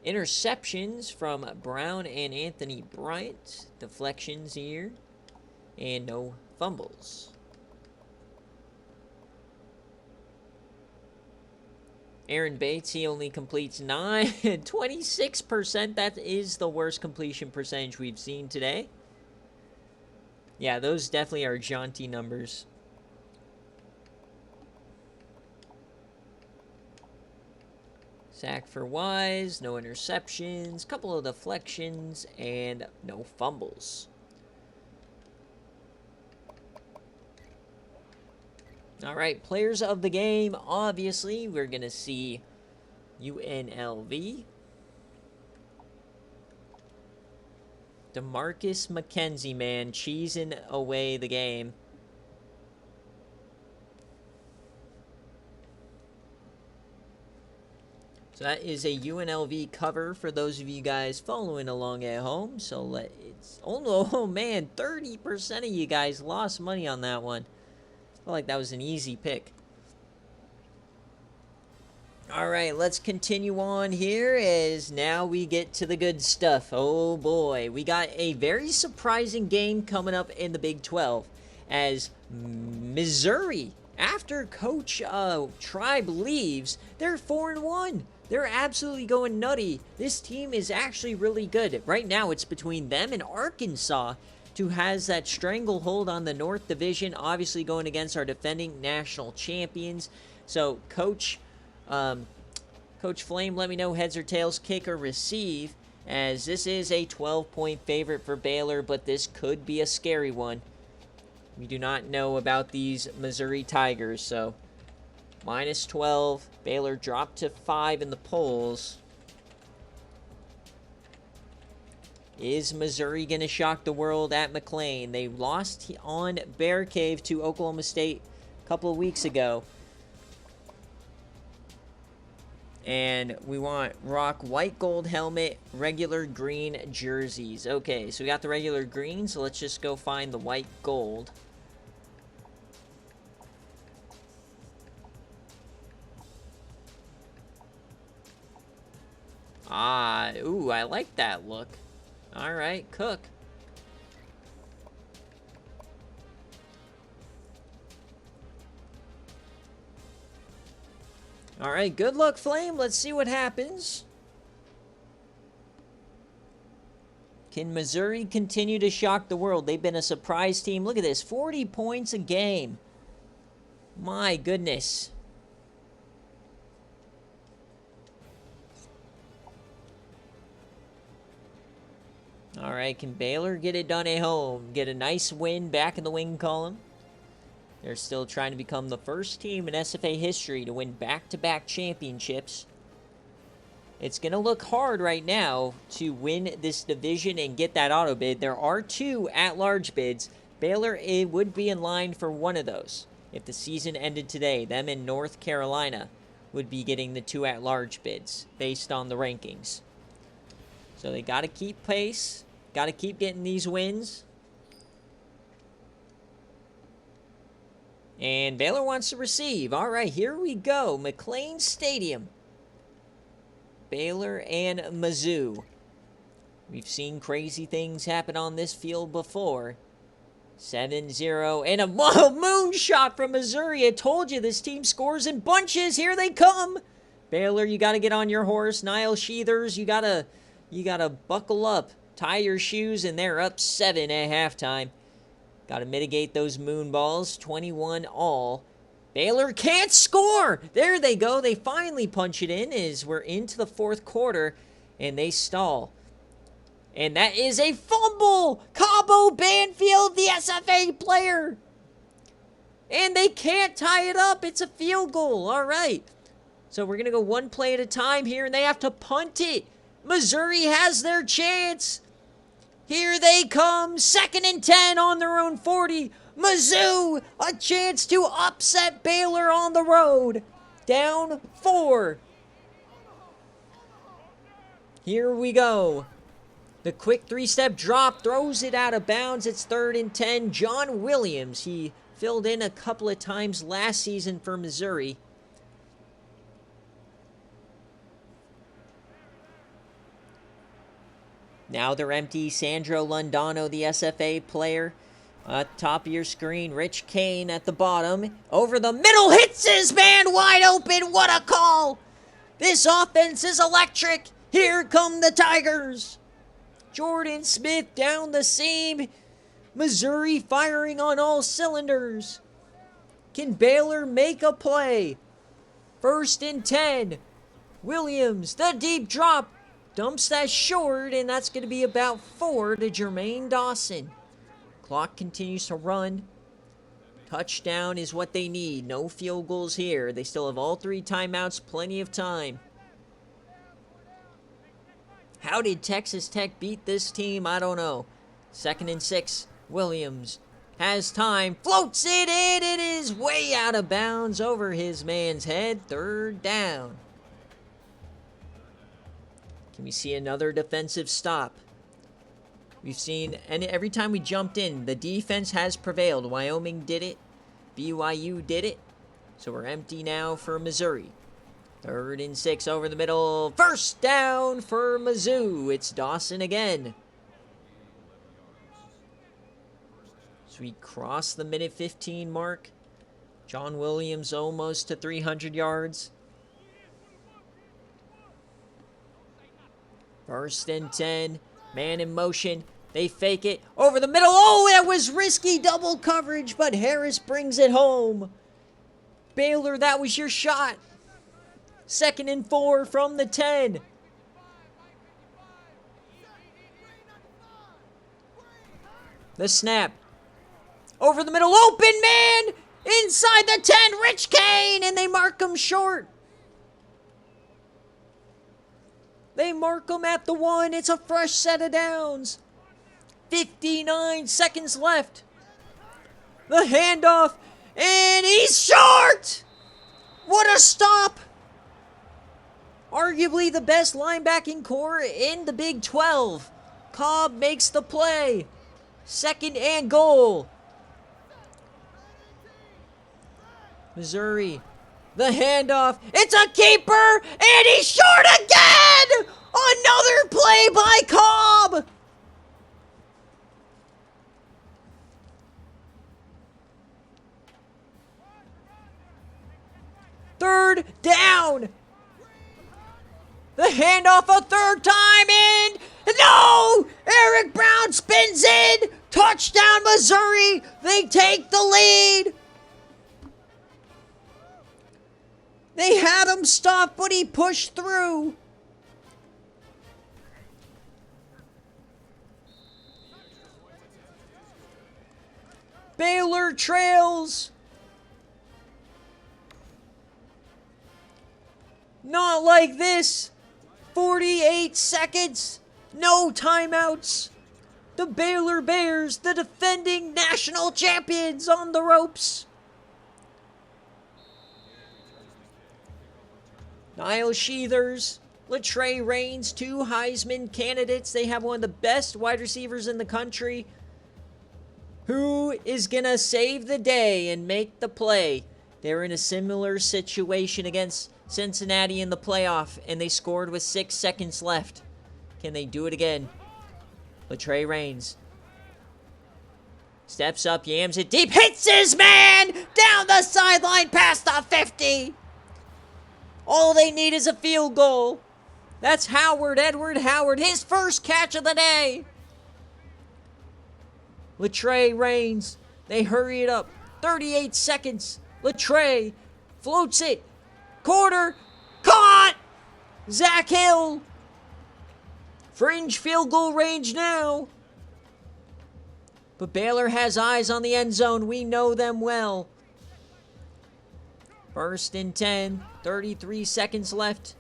Interceptions from Brown and Anthony Bryant. Deflections here. And no fumbles. Aaron Bates, he only completes 26%. That is the worst completion percentage we've seen today. Yeah, those definitely are jaunty numbers. Sack for Wise, no interceptions, couple of deflections, and no fumbles. All right, players of the game, obviously, we're going to see UNLV. DeMarcus McKenzie, man, cheesing away the game. So that is a UNLV cover for those of you guys following along at home. So oh man, 30% of you guys lost money on that one. I feel like that was an easy pick. Alright, let's continue on here as now we get to the good stuff. Oh boy, we got a very surprising game coming up in the Big 12 as Missouri, after Coach Tribe leaves, they're 4-1. They're absolutely going nutty. This team is actually really good. Right now, it's between them and Arkansas, who has that stranglehold on the North Division, obviously going against our defending national champions. So, Coach Flame, let me know heads or tails, kick or receive, as this is a 12-point favorite for Baylor, but this could be a scary one. We do not know about these Missouri Tigers, so minus 12. Baylor dropped to 5 in the polls. Is Missouri going to shock the world at McLean? They lost on BearCave to Oklahoma State a couple of weeks ago. And we want rock white gold helmet, regular green jerseys. Okay, so we got the regular green, so let's just go find the white gold. Ah, ooh, I like that look. All right, Cook. All right, good luck, Flame. Let's see what happens. Can Missouri continue to shock the world? They've been a surprise team. Look at this, 40 points a game. My goodness. All right, can Baylor get it done at home? Get a nice win back in the win column. They're still trying to become the first team in SFA history to win back-to-back championships. It's going to look hard right now to win this division and get that auto bid. There are 2 at-large bids. Baylor would be in line for one of those. If the season ended today, them in North Carolina would be getting the 2 at-large bids based on the rankings. So they got to keep pace. Got to keep getting these wins. And Baylor wants to receive. All right, here we go. McLean Stadium. Baylor and Mizzou. We've seen crazy things happen on this field before. 7-0. And a moonshot from Missouri. I told you this team scores in bunches. Here they come. Baylor, you got to get on your horse. Niall Sheathers, you gotta buckle up. Tie your shoes, and they're up 7 at halftime. Got to mitigate those moon balls. 21 all. Baylor can't score. There they go. They finally punch it in as we're into the 4th quarter, and they stall. And that is a fumble. Cabo Banfield, the SFA player. And they can't tie it up. It's a field goal. All right. So we're going to go one play at a time here, and they have to punt it. Missouri has their chance. Here they come. 2nd and 10 on their own 40. Mizzou, a chance to upset Baylor on the road. Down 4. Here we go. The quick 3-step drop throws it out of bounds. It's 3rd and 10. John Williams, he filled in a couple of times last season for Missouri. Now they're empty. Sandro Londano, the SFA player. At the top of your screen, Rich Kane at the bottom. Over the middle, hits his man wide open. What a call! This offense is electric. Here come the Tigers. Jordan Smith down the seam. Missouri firing on all cylinders. Can Baylor make a play? 1st and 10. Williams, the deep drop. Dumps that short, and that's going to be about 4 to Jermaine Dawson. Clock continues to run. Touchdown is what they need. No field goals here. They still have all 3 timeouts, plenty of time. How did Texas Tech beat this team? I don't know. 2nd and 6. Williams has time. Floats it in. It is way out of bounds over his man's head. 3rd down. Can we see another defensive stop? We've seen, and every time we jumped in, the defense has prevailed. Wyoming did it. BYU did it. So we're empty now for Missouri. 3rd and 6 over the middle. 1st down for Mizzou. It's Dawson again. So we cross the minute 15 mark. John Williams almost to 300 yards. 1st and 10. Man in motion. They fake it. Over the middle. Oh, that was risky double coverage, but Harris brings it home. Baylor, that was your shot. 2nd and 4 from the 10. The snap. Over the middle. Open man. Inside the 10. Rich Kane. And they mark him short. They mark him at the 1. It's a fresh set of downs. 59 seconds left. The handoff. And he's short. What a stop. Arguably the best linebacking core in the Big 12. Cobb makes the play. 2nd and goal. Missouri. The handoff. It's a keeper. And he's short again. Another play by Cobb. Third down. The handoff a third time and no! Eric Brown spins in. Touchdown, Missouri. They take the lead. They had him stopped, but he pushed through. Baylor trails. Not like this. 48 seconds. No timeouts. The Baylor Bears, the defending national champions, on the ropes. Niall Sheathers, Latrey Raines, two Heisman candidates. They have one of the best wide receivers in the country. Who is going to save the day and make the play? They're in a similar situation against Cincinnati in the playoff, and they scored with 6 seconds left. Can they do it again? Latrey Raines steps up, yams it deep, hits his man down the sideline past the 50. All they need is a field goal. That's Edward Howard, his first catch of the day. Latrey Raines, they hurry it up. 38 seconds. Latrey floats it. Quarter, caught! Zach Hill. Fringe field goal range now. But Baylor has eyes on the end zone. We know them well. First and 10, 33 seconds left.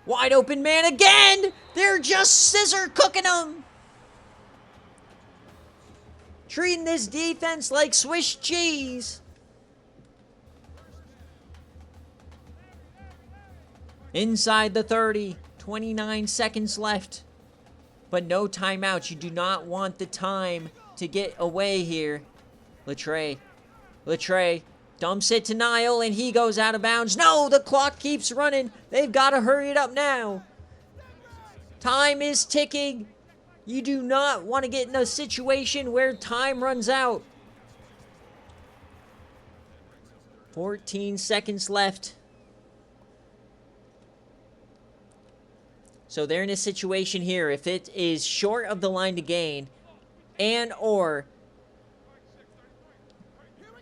Wide open man again! They're just scissor cooking them. Treating this defense like Swiss cheese. Inside the 30, 29 seconds left. But no timeouts. You do not want the time to get away here. Latrey dumps it to Niall, and he goes out of bounds. No, the clock keeps running. They've got to hurry it up now. Time is ticking. You do not want to get in a situation where time runs out. 14 seconds left. So they're in a situation here. If it is short of the line to gain, and or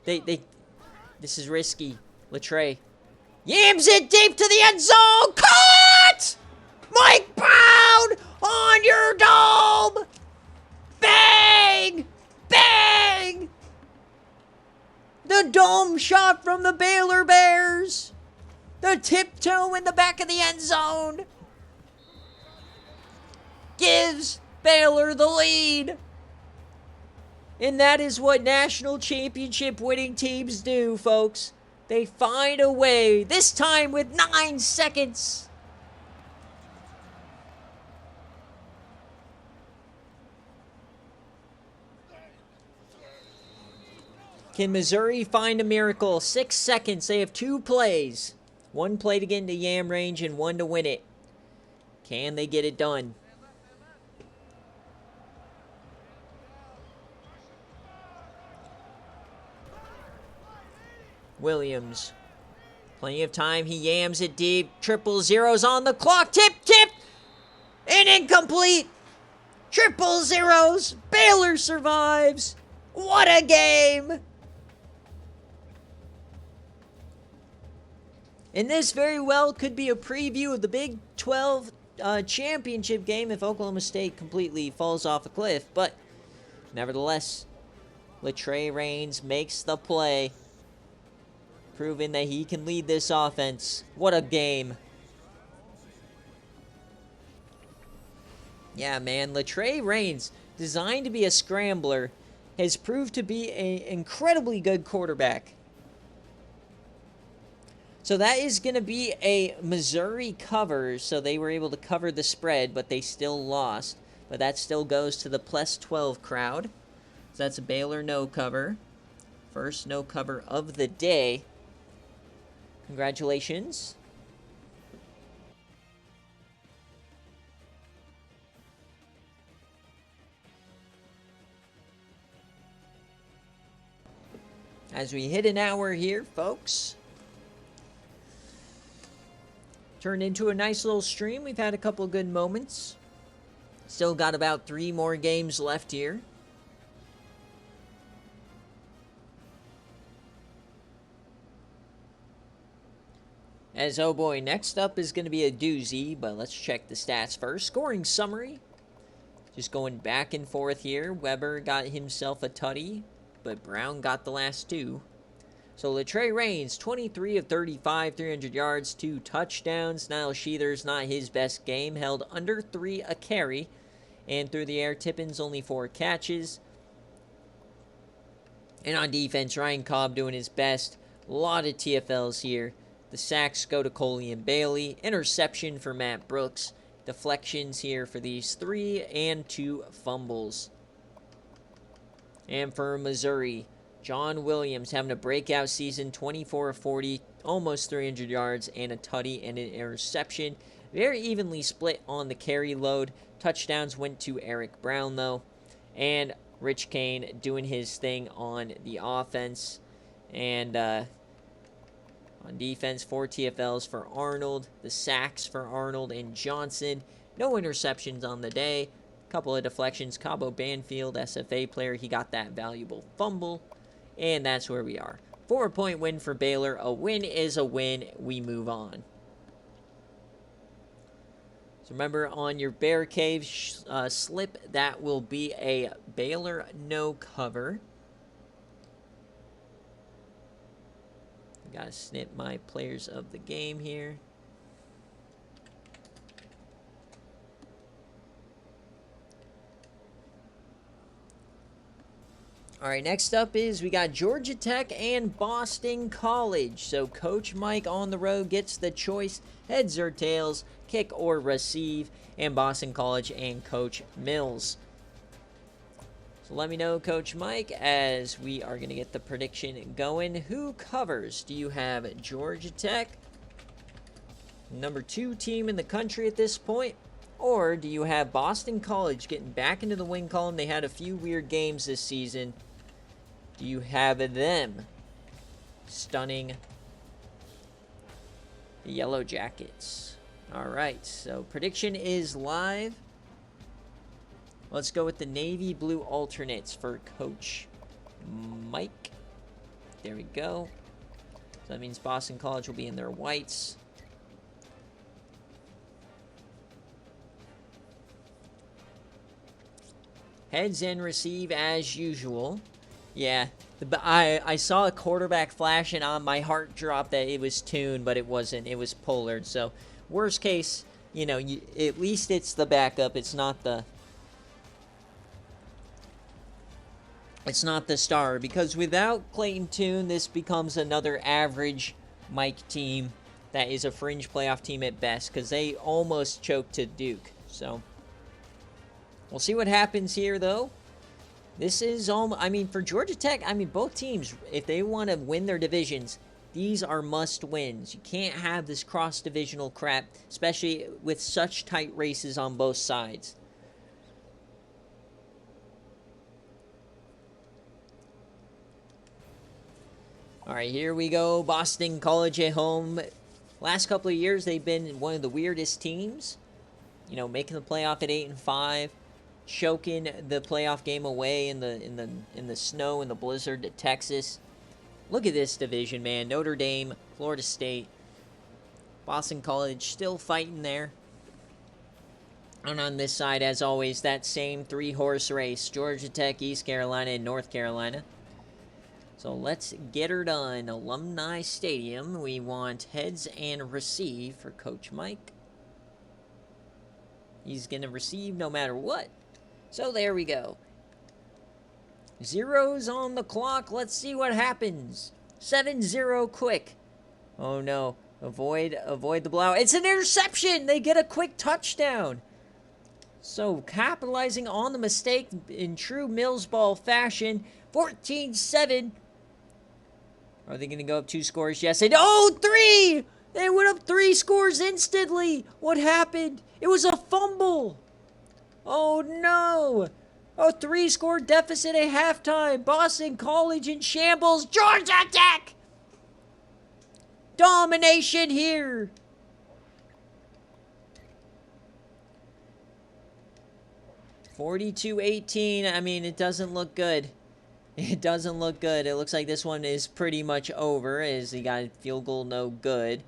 this is risky. Latrey yams it deep to the end zone. Caught! Mike Brown on your dome. Bang! Bang! The dome shot from the Baylor Bears. The tiptoe in the back of the end zone gives Baylor the lead. And that is what national championship winning teams do, folks. They find a way, this time with 9 seconds. Can Missouri find a miracle? 6 seconds. They have 2 plays. 1 play to get into yam range and 1 to win it. Can they get it done? Williams. Plenty of time. He yams it deep. 000s on the clock. Tip. And incomplete. 000s. Baylor survives. What a game. And this very well could be a preview of the Big 12 championship game if Oklahoma State completely falls off a cliff. But nevertheless, Latrey Raines makes the play, proving that he can lead this offense. What a game. Yeah, man, Latrey Raines, designed to be a scrambler, has proved to be an incredibly good quarterback. So that is going to be a Missouri cover, so they were able to cover the spread, but they still lost. But that still goes to the plus 12 crowd. So that's a Baylor no cover. First no cover of the day. Congratulations. As we hit an hour here, folks, turned into a nice little stream. We've had a couple good moments. Still got about 3 more games left here. As, oh boy, next up is going to be a doozy, but let's check the stats first. Scoring summary. Just going back and forth here. Weber got himself a tutty, but Brown got the last 2. So Latrey Reigns, 23 of 35, 300 yards, 2 touchdowns. Niall Sheether's not his best game. Held under 3 a carry. And through the air, Tippins only 4 catches. And on defense, Ryan Cobb doing his best. A lot of TFLs here. The sacks go to Coley and Bailey. Interception for Matt Brooks. Deflections here for these 3 and 2 fumbles. And for Missouri, John Williams having a breakout season, 24 of 40, almost 300 yards, and a tutty and an interception. Very evenly split on the carry load. Touchdowns went to Eric Brown, though. And Rich Kane doing his thing on the offense. And on defense, 4 TFLs for Arnold. The sacks for Arnold and Johnson. No interceptions on the day. Couple of deflections. Cabo Banfield, SFA player, he got that valuable fumble. And that's where we are. 4-point win for Baylor. A win is a win. We move on. So remember, on your BearCave slip, that will be a Baylor no cover. Gotta snip my players of the game here. All right, next up is we got Georgia Tech and Boston College. So Coach Mike on the road gets the choice, heads or tails, kick or receive, and Boston College and Coach Mills. So let me know, Coach Mike, as we are going to get the prediction going. Who covers? Do you have Georgia Tech, number 2 team in the country at this point? Or do you have Boston College getting back into the win column? They had a few weird games this season. Do you have them stunning the Yellow Jackets? All right, so prediction is live. Let's go with the navy blue alternates for Coach Mike. There we go. So that means Boston College will be in their whites. Heads and receive as usual. Yeah, I saw a quarterback flash and on my heart dropped that it was tuned, but it wasn't. It was Pollard. So worst case, you know, at least it's the backup. It's not the star, because without Clayton Tune, this becomes another average Mike team that is a fringe playoff team at best, because they almost choked to Duke. So we'll see what happens here, though. This is, I mean, for Georgia Tech, I mean, both teams, if they want to win their divisions, these are must-wins. You can't have this cross-divisional crap, especially with such tight races on both sides. All right, here we go. Boston College at home. Last couple of years, they've been one of the weirdest teams. You know, making the playoff at 8-5, choking the playoff game away in the snow and the blizzard to Texas. Look at this division, man. Notre Dame, Florida State, Boston College still fighting there. And on this side, as always, that same 3-horse race: Georgia Tech, East Carolina, and North Carolina. So let's get her done. Alumni Stadium. We want heads and receive for Coach Mike. He's going to receive no matter what. So there we go. Zeros on the clock. Let's see what happens. 7-0 quick. Oh no. Avoid the blowout. It's an interception. They get a quick touchdown. So capitalizing on the mistake in true Mills ball fashion. 14-7. Are they going to go up 2 scores? Yes, they do. Oh, 3! They went up 3 scores instantly. What happened? It was a fumble. Oh, no. A 3-score deficit at halftime. Boston College in shambles. Georgia Tech! Domination here. 42-18. I mean, it doesn't look good. It doesn't look good. It looks like this one is pretty much over as he got a field goal, no good.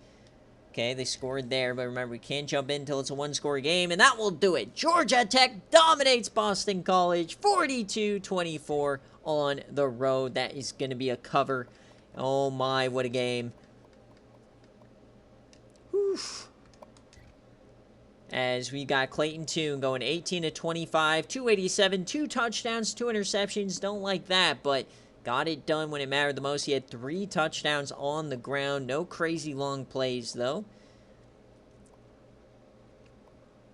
Okay, they scored there, but remember, we can't jump in until it's a one-score game, and that will do it. Georgia Tech dominates Boston College 42-24 on the road. That is going to be a cover. Oh my, what a game. Oof. As we got Clayton Tune going 18-25, 287, 2 touchdowns, 2 interceptions. Don't like that, but got it done when it mattered the most. He had 3 touchdowns on the ground. No crazy long plays, though.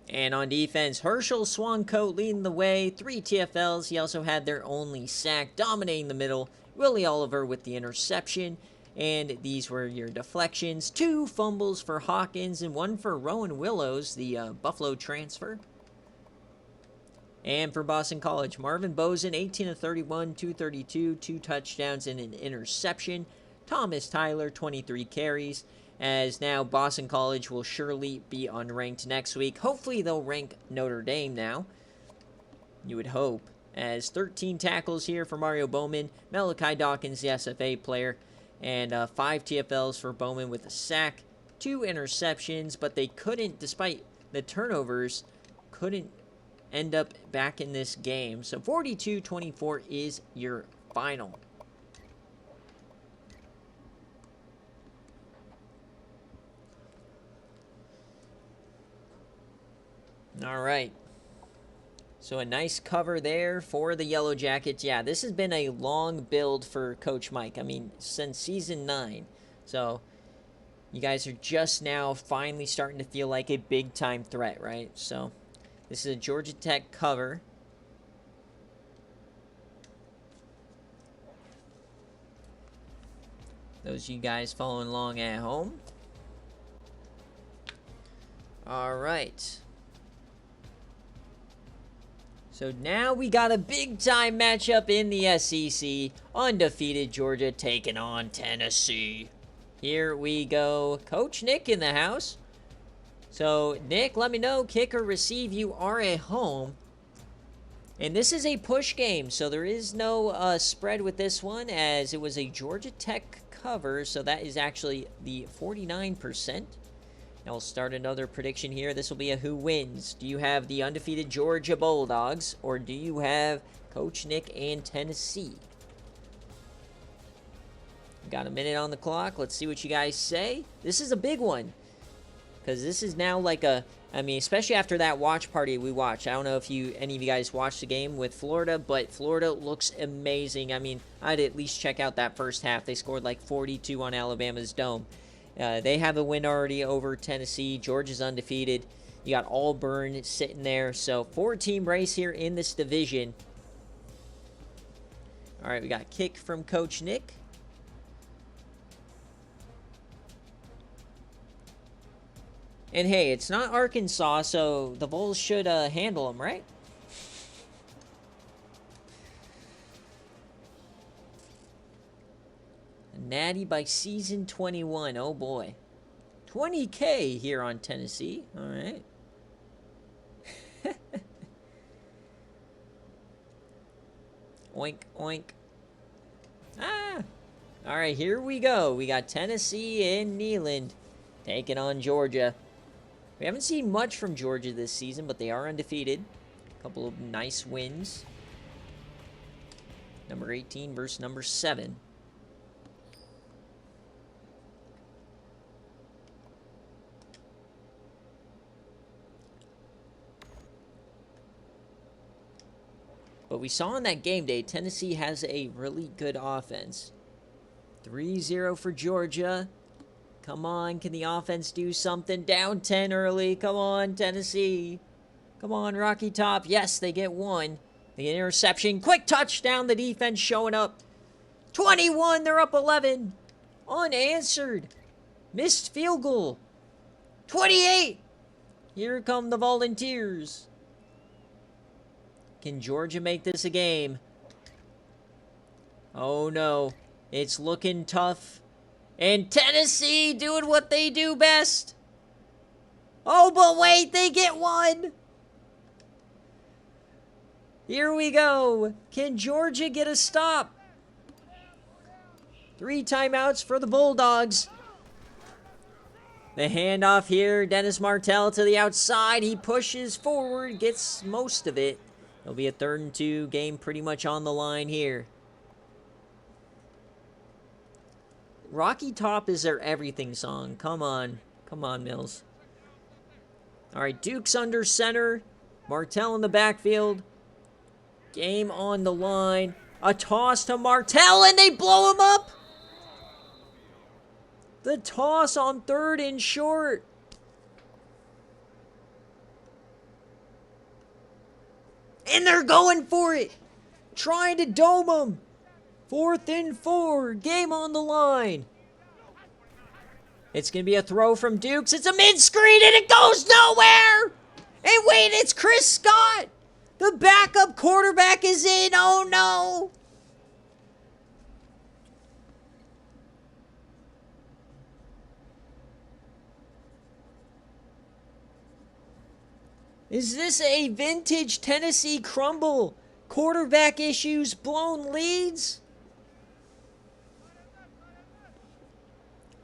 And on defense, Herschel Swancoat leading the way. 3 TFLs. He also had their only sack, dominating the middle. Willie Oliver with the interception. And these were your deflections. 2 fumbles for Hawkins and 1 for Rowan Willows, the Buffalo transfer. And for Boston College, Marvin Bozen, 18-31, 232, 2 touchdowns and an interception. Thomas Tyler, 23 carries. As now Boston College will surely be unranked next week. Hopefully they'll rank Notre Dame now. You would hope. As 13 tackles here for Mario Bowman. Malachi Dawkins, the SFA player. And 5 TFLs for Bowman with a sack. 2 interceptions, but they couldn't, despite the turnovers, couldn't end up back in this game. So 42-24 is your final. All right. So a nice cover there for the Yellow Jackets. Yeah, this has been a long build for Coach Mike. I mean, since Season 9. So you guys are just now finally starting to feel like a big-time threat, right? So this is a Georgia Tech cover. Those of you guys following along at home. All right. So now we got a big-time matchup in the SEC. Undefeated Georgia taking on Tennessee. Here we go. Coach Nick in the house. So, Nick, let me know, kick or receive, you are at home. And this is a push game, so there is no spread with this one, as it was a Georgia Tech cover, so that is actually the 49%. Now we'll start another prediction here. This will be a who wins. Do you have the undefeated Georgia Bulldogs, or do you have Coach Nick and Tennessee? Got a minute on the clock. Let's see what you guys say. This is a big one, because this is now like a, I mean, especially after that watch party we watched. I don't know if any of you guys watched the game with Florida, but Florida looks amazing. I mean, I'd at least check out that first half. They scored like 42 on Alabama's Dome. They have a win already over Tennessee. Georgia's undefeated. You got Auburn sitting there. So, 4-team race here in this division. All right, we got a kick from Coach Nick. And hey, it's not Arkansas, so the Bulls should handle them, right? Natty by season 21. Oh boy. 20K here on Tennessee. All right. Oink, oink. Ah. All right, here we go. We got Tennessee and Neyland taking on Georgia. We haven't seen much from Georgia this season, but they are undefeated. A couple of nice wins. Number 18 versus number 7. But we saw on that game day, Tennessee has a really good offense. 3-0 for Georgia. Come on, can the offense do something? Down 10 early. Come on, Tennessee. Come on, Rocky Top. Yes, they get 1. They get interception. Quick touchdown. The defense showing up. 21. They're up 11. Unanswered. Missed field goal. 28. Here come the Volunteers. Can Georgia make this a game? Oh, no. It's looking tough. And Tennessee doing what they do best. Oh, but wait, they get 1. Here we go. Can Georgia get a stop? 3 timeouts for the Bulldogs. The handoff here. Dennis Martell to the outside. He pushes forward, gets most of it. It'll be a 3rd and 2. Game pretty much on the line here. Rocky Top is their everything song. Come on. Come on, Mills. All right, Duke's under center. Martell in the backfield. Game on the line. A toss to Martell, and they blow him up. The toss on 3rd and short. And they're going for it. Trying to dome him. 4th and 4. Game on the line. It's going to be a throw from Dukes. It's a mid-screen, and it goes nowhere. And wait, it's Chris Scott. The backup quarterback is in. Oh, no. Is this a vintage Tennessee crumble? Quarterback issues, blown leads?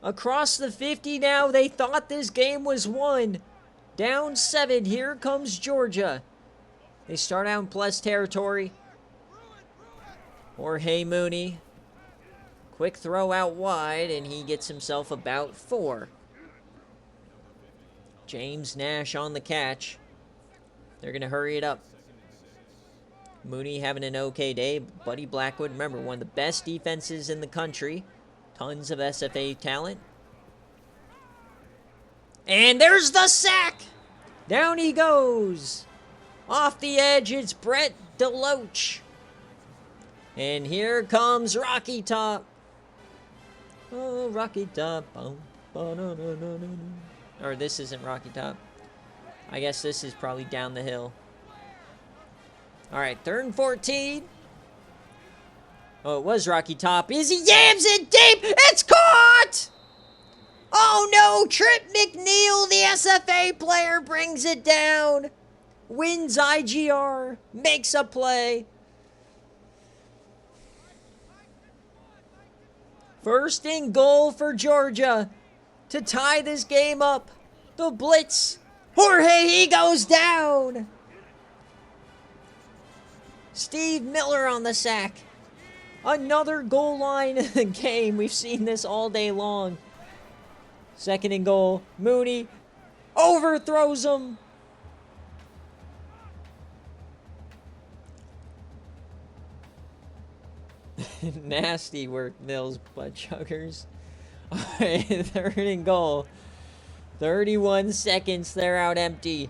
Across the 50 now, they thought this game was won. Down 7, here comes Georgia. They start out in plus territory. Jorge Mooney. Quick throw out wide, and he gets himself about 4. James Nash on the catch. They're going to hurry it up. Mooney having an okay day. Buddy Blackwood, remember, one of the best defenses in the country. Tons of SFA talent. And there's the sack! Down he goes. Off the edge, it's Brett DeLoach. And here comes Rocky Top. Oh, Rocky Top. Or this isn't Rocky Top. I guess this is probably down the hill. All right, 3rd and 14. Oh, it was Rocky Top. Izzy yams it deep. It's caught! Oh, no. Trip McNeil, the SFA player, brings it down. Wins IGR. Makes a play. 1st and goal for Georgia to tie this game up. The blitz. Jorge, he goes down. Steve Miller on the sack. Another goal line game. We've seen this all day long. 2nd and goal. Mooney overthrows him. Nasty work, Mills, butt chuggers. All right, 3rd and goal. 31 seconds, they're out empty.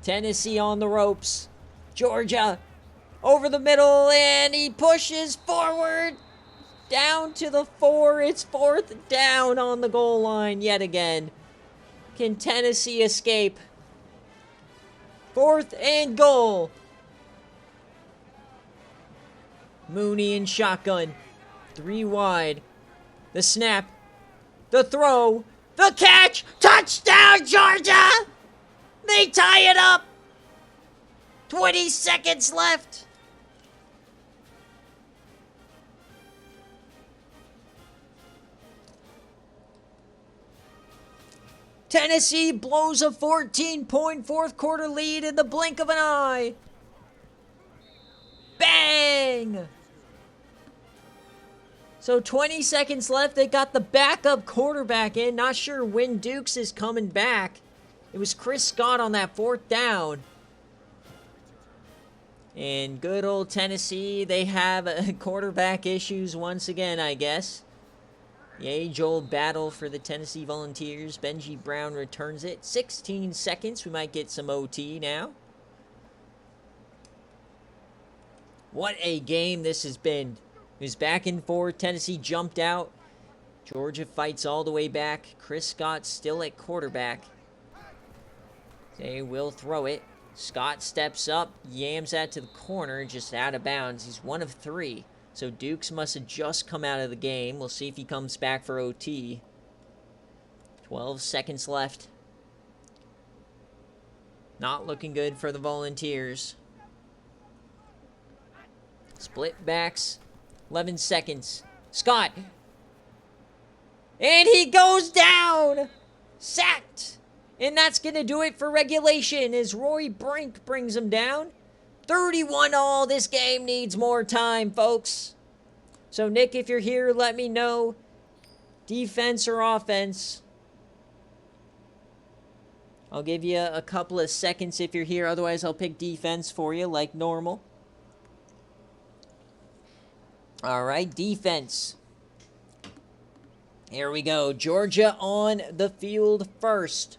Tennessee on the ropes. Georgia over the middle, and he pushes forward. Down to the 4. It's 4th down on the goal line yet again. Can Tennessee escape? 4th and goal. Mooney in shotgun. 3 wide. The snap. The throw. The catch! Touchdown, Georgia! They tie it up! 20 seconds left. Tennessee blows a 14-point 4th quarter lead in the blink of an eye. Bang! So 20 seconds left. They got the backup quarterback in. Not sure when Dukes is coming back. It was Chris Scott on that 4th down. And good old Tennessee, they have quarterback issues once again, I guess. The age-old battle for the Tennessee Volunteers. Benji Brown returns it. 16 seconds. We might get some OT now. What a game this has been. It was back and forth. Tennessee jumped out. Georgia fights all the way back. Chris Scott still at quarterback. They will throw it. Scott steps up, yams that to the corner, just out of bounds. He's 1 of 3. So Dukes must have just come out of the game. We'll see if he comes back for OT. 12 seconds left. Not looking good for the Volunteers. Split backs. 11 seconds. Scott. And he goes down. Sacked. And that's going to do it for regulation as Roy Brink brings him down. 31-all. This game needs more time, folks. So, Nick, if you're here, let me know. Defense or offense? I'll give you a couple of seconds if you're here. Otherwise, I'll pick defense for you like normal. All right, defense. Here we go. Georgia on the field first.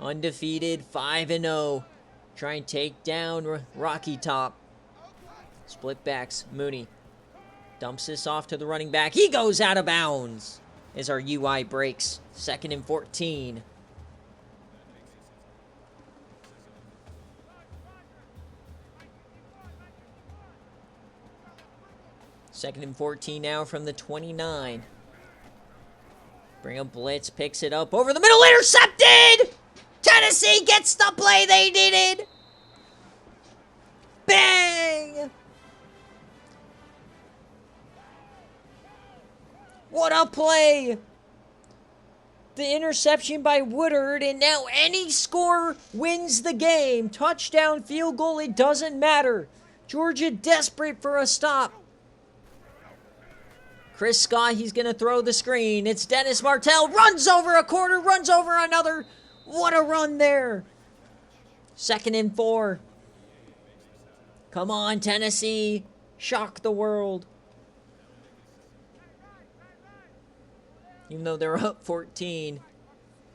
Undefeated, 5-0. Try and take down Rocky Top. Split backs, Mooney. Dumps this off to the running back. He goes out of bounds as our UI breaks. 2nd and 14. Second and 14 now from the 29. Bring a blitz, picks it up over the middle, intercepted! Tennessee gets the play they needed! Bang! What a play! The interception by Woodard, and now any score wins the game. Touchdown, field goal, it doesn't matter. Georgia desperate for a stop. Chris Scott, he's going to throw the screen. It's Dennis Martell. Runs over a corner, runs over another. What a run there. 2nd and 4. Come on, Tennessee. Shock the world. Even though they're up 14.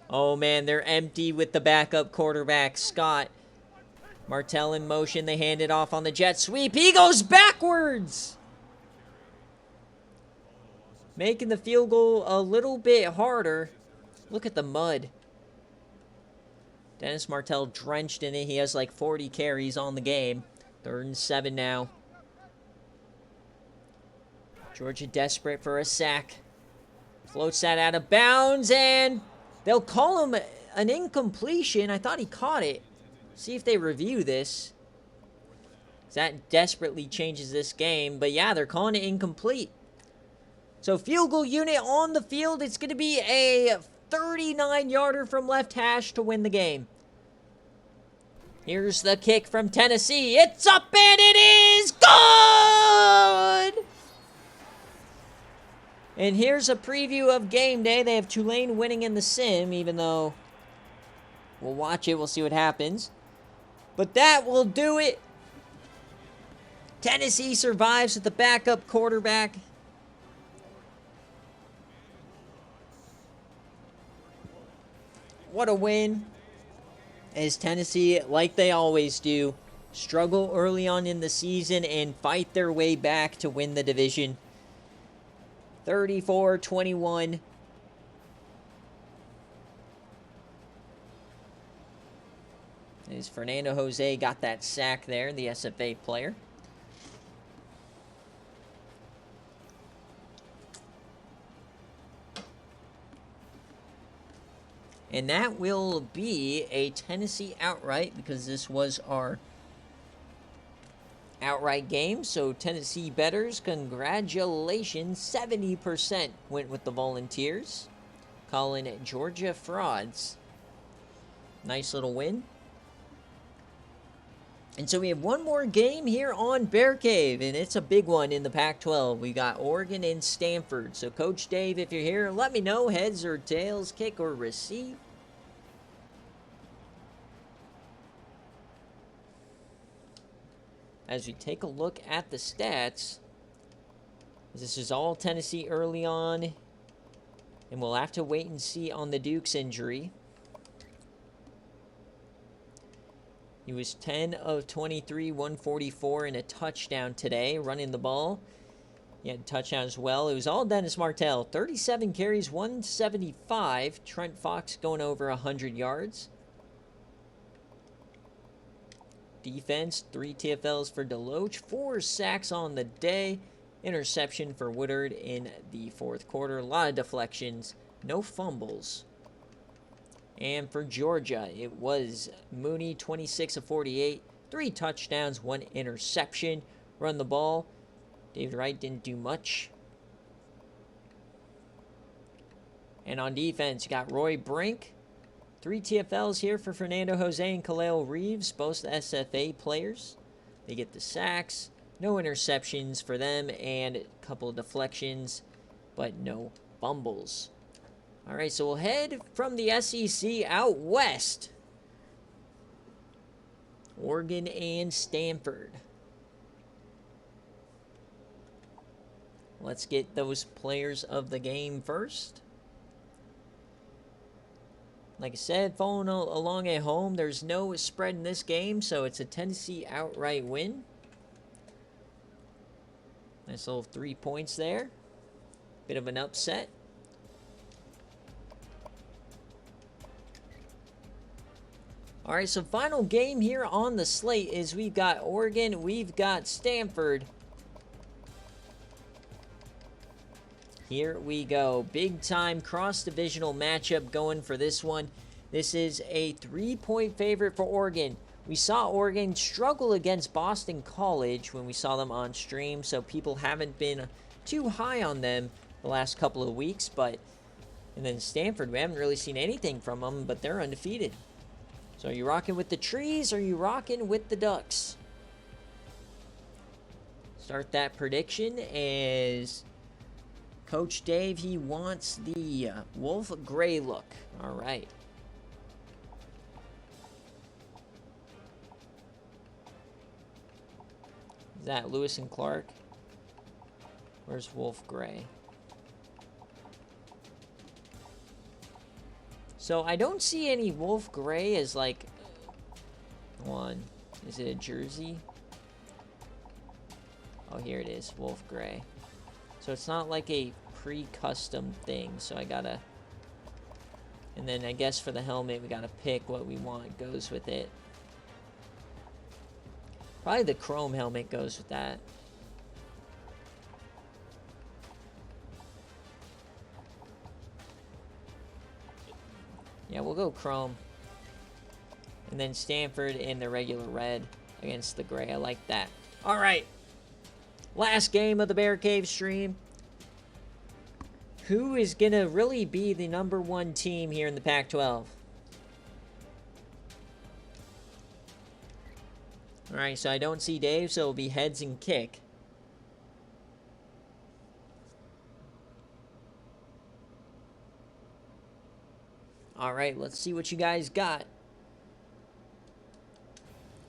Oh, man, they're empty with the backup quarterback, Scott. Martell in motion. They hand it off on the jet sweep. He goes backwards. Making the field goal a little bit harder. Look at the mud. Dennis Martell drenched in it. He has like 40 carries on the game. 3rd and 7 now. Georgia desperate for a sack. Floats that out of bounds, and they'll call him an incompletion. I thought he caught it. See if they review this. That desperately changes this game. But yeah, they're calling it incomplete. So field goal unit on the field. It's going to be a 39-yarder from left hash to win the game. Here's the kick from Tennessee. It's up and it is good! And here's a preview of game day. They have Tulane winning in the sim, even though we'll watch it. We'll see what happens. But that will do it. Tennessee survives with the backup quarterback. What a win. As Tennessee, like they always do, struggle early on in the season and fight their way back to win the division. 34-21. As Fernando Jose got that sack there, the SFA player. And that will be a Tennessee outright because this was our outright game. So Tennessee bettors, congratulations. 70% went with the Volunteers. Calling it Georgia frauds. Nice little win. And so we have one more game here on BearCave, and it's a big one in the Pac-12. We got Oregon and Stanford. So Coach Dave, if you're here, let me know, heads or tails, kick or receive. As we take a look at the stats, this is all Tennessee early on, and we'll have to wait and see on the Duke's injury. He was 10 of 23, 144, and a touchdown today, running the ball. He had a touchdown as well. It was all Dennis Martell. 37 carries, 175. Trent Fox going over 100 yards. Defense, 3 TFLs for Deloach, 4 sacks on the day. Interception for Woodard in the 4th quarter. A lot of deflections, no fumbles. And for Georgia, it was Mooney, 26 of 48, 3 touchdowns, 1 interception. Run the ball. David Wright didn't do much. And on defense, you got Roy Brink. 3 TFLs here for Fernando Jose and Khalil Reeves, both SFA players. They get the sacks. No interceptions for them and a couple of deflections, but no fumbles. All right, so we'll head from the SEC out west. Oregon and Stanford. Let's get those players of the game first. Like I said, following along at home, there's no spread in this game, so it's a Tennessee outright win. Nice little 3 points there. Bit of an upset. All right, so final game here on the slate is we've got Oregon, we've got Stanford. Here we go. Big time cross-divisional matchup going for this one. This is a 3-point favorite for Oregon. We saw Oregon struggle against Boston College when we saw them on stream, so people haven't been too high on them the last couple of weeks. And then Stanford, we haven't really seen anything from them, but they're undefeated. So are you rocking with the trees or are you rocking with the Ducks? Start that prediction as Coach Dave, he wants the wolf gray look. All right. Is that Lewis and Clark? Where's wolf gray? So I don't see any wolf gray as like one. Is it a jersey? Oh, here it is, wolf gray. So it's not like a pre-custom thing, so I gotta... And then I guess for the helmet, we gotta pick what we want goes with it. Probably the chrome helmet goes with that. Yeah, we'll go chrome. And then Stanford in the regular red against the gray. I like that. All right. Last game of the BearCave stream. Who is going to really be the #1 team here in the Pac-12? All right, so I don't see Dave, so it'll be heads and kick. All right, let's see what you guys got.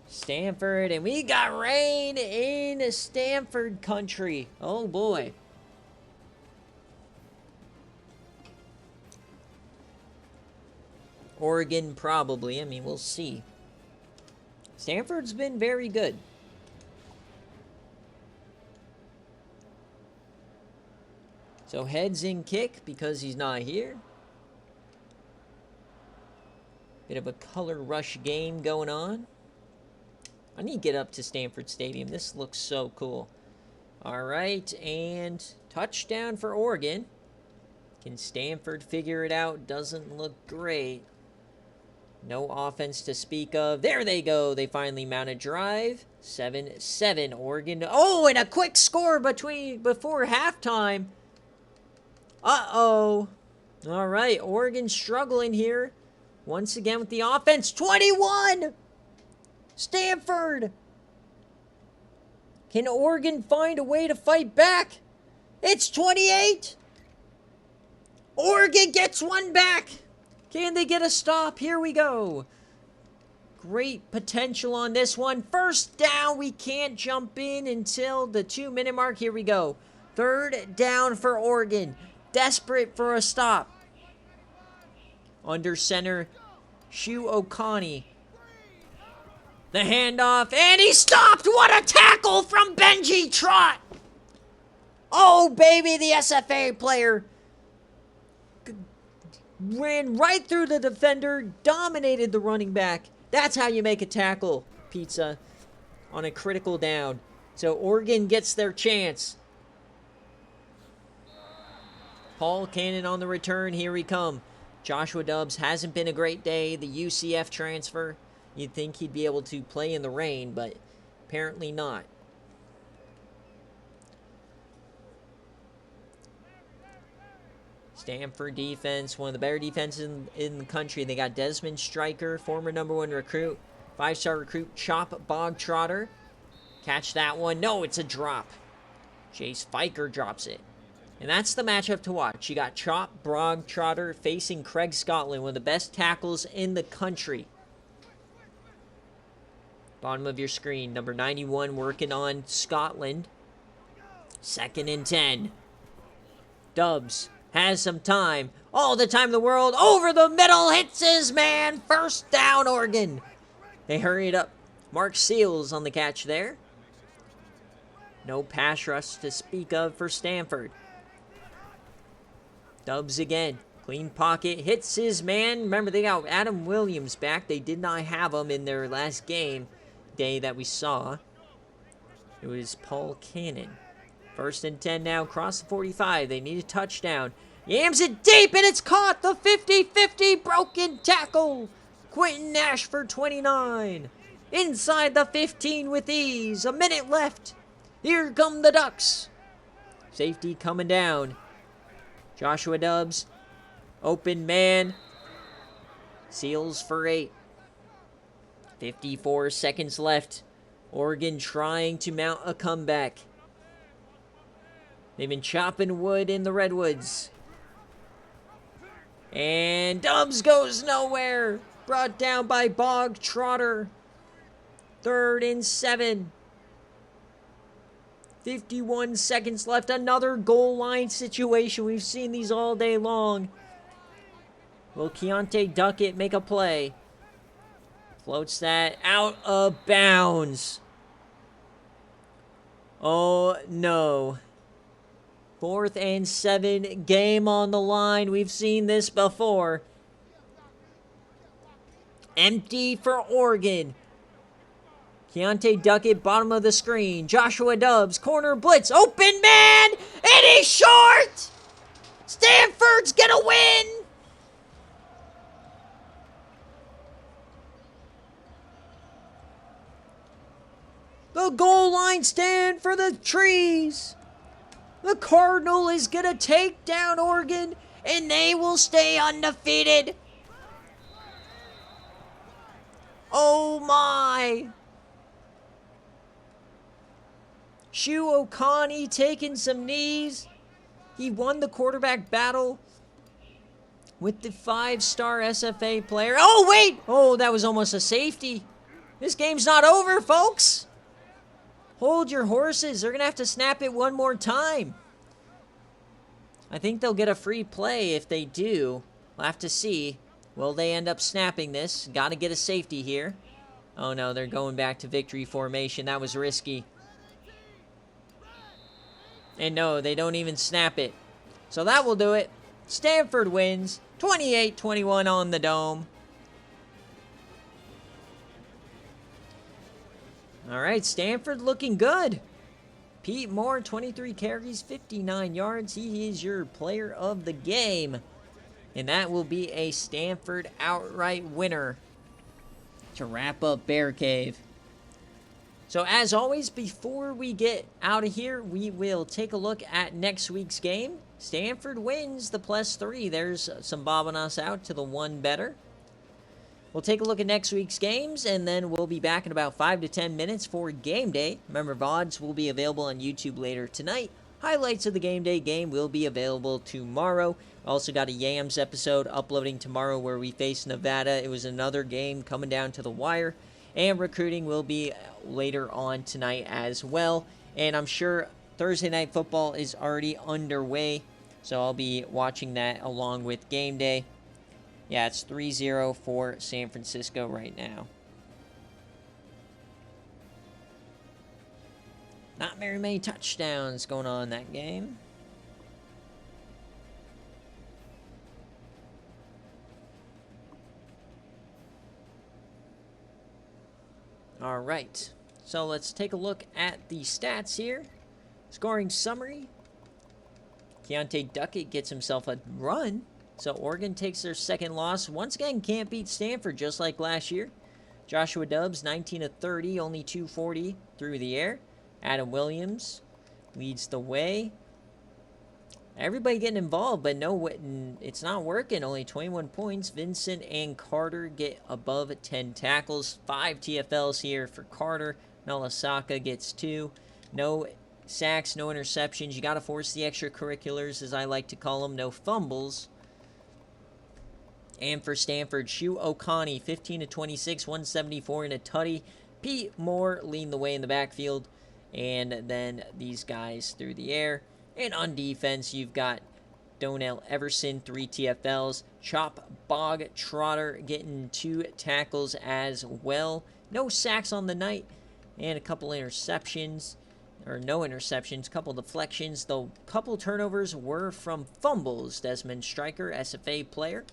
Stanford, and we got rain in Stanford country. Oh, boy. Oregon, probably. I mean, we'll see. Stanford's been very good. So heads in kick because he's not here. Bit of a color rush game going on. I need to get up to Stanford Stadium. This looks so cool. All right, and touchdown for Oregon. Can Stanford figure it out? Doesn't look great. No offense to speak of. There they go. They finally mount a drive. 7-7 Oregon. Oh, and a quick score before halftime. Uh-oh. All right, Oregon struggling here. Once again with the offense. 21! Stanford! Can Oregon find a way to fight back? It's 28! Oregon gets one back! Can they get a stop? Here we go. Great potential on this one. First down. We can't jump in until the 2-minute mark. Here we go. 3rd down for Oregon. Desperate for a stop. Under center, Shu Okani. The handoff, and he stopped! What a tackle from Benji Trott! Oh, baby, the SFA player ran right through the defender, dominated the running back. That's how you make a tackle, Pizza, on a critical down. So Oregon gets their chance. Paul Cannon on the return. Here we come. Joshua Dobbs hasn't been a great day. The UCF transfer. You'd think he'd be able to play in the rain, but apparently not. Stanford defense, one of the better defenses in the country. They got Desmond Stryker, former #1 recruit, 5-star recruit, Chop Bogtrotter. Catch that one. No, it's a drop. Chase Fiker drops it. And that's the matchup to watch. You got Chop Bogtrotter facing Craig Scotland, one of the best tackles in the country. Bottom of your screen, number 91 working on Scotland. 2nd and 10. Dubs has some time. All the time in the world. Over the middle. Hits his man. 1st down, Oregon. They hurry it up. Mark Seals on the catch there. No pass rush to speak of for Stanford. Dubs again. Clean pocket. Hits his man. Remember, they got Adam Williams back. They did not have him in their last game day that we saw. It was Paul Cannon. 1st and 10 now. Across the 45. They need a touchdown. Yams it deep, and it's caught. The 50-50 broken tackle. Quentin Nash for 29. Inside the 15 with ease. A minute left. Here come the Ducks. Safety coming down. Joshua Dubs. Open man. Seals for 8. 54 seconds left. Oregon trying to mount a comeback. They've been chopping wood in the Redwoods. And Dubs goes nowhere. Brought down by Bogtrotter. 3rd and 7. 51 seconds left. Another goal line situation. We've seen these all day long. Will Keontae Duckett make a play? Floats that out of bounds. Oh, no. 4th and 7. Game on the line. We've seen this before. Empty for Oregon. Keontae Duckett, bottom of the screen. Joshua Dubs, corner blitz. Open man! And he's short! Stanford's gonna win! The goal line stand for the trees. The Cardinal is gonna take down Oregon, and they will stay undefeated. Oh my! Shu Okani taking some knees. He won the quarterback battle with the 5-star SFA player. Oh, wait! Oh, that was almost a safety. This game's not over, folks. Hold your horses. They're going to have to snap it one more time. I think they'll get a free play if they do. We'll have to see. Will they end up snapping this? Got to get a safety here. Oh, no, they're going back to victory formation. That was risky. And no, they don't even snap it. So that will do it. Stanford wins 28-21 on the Dome. All right, Stanford looking good. Pete Moore, 23 carries, 59 yards. He is your player of the game. And that will be a Stanford outright winner to wrap up BearCave. So as always, before we get out of here, we will take a look at next week's game. Stanford wins the +3. There's some bobbing us out to the one better. We'll take a look at next week's games, and then we'll be back in about 5 to 10 minutes for game day. Remember, VODs will be available on YouTube later tonight. Highlights of the game day game will be available tomorrow. Also got a Yams episode uploading tomorrow where we face Nevada. It was another game coming down to the wire. And recruiting will be later on tonight as well. And I'm sure Thursday Night Football is already underway. So I'll be watching that along with game day. Yeah, it's 3-0 for San Francisco right now. Not very many touchdowns going on in that game. All right, so let's take a look at the stats here. Scoring summary. Keontae Duckett gets himself a run. So Oregon takes their second loss. Once again, can't beat Stanford just like last year. Joshua Dobbs, 19 of 30, only 240 through the air. Adam Williams leads the way. Everybody getting involved, but no, it's not working. Only 21 points. Vincent and Carter get above 10 tackles. 5 TFLs here for Carter. Melasaka gets 2. No sacks, no interceptions. You got to force the extracurriculars, as I like to call them. No fumbles. And for Stanford, Shu Okani, 15 of 26, 174 and a tutty. Pete Moore leading the way in the backfield. And then these guys through the air. And on defense, you've got Donnell Everson, 3 TFLs. Chop Bog Trotter getting 2 tackles as well. No sacks on the night. And a couple interceptions. Or no interceptions. Couple deflections. Though couple turnovers were from fumbles. Desmond Stryker, SFA player.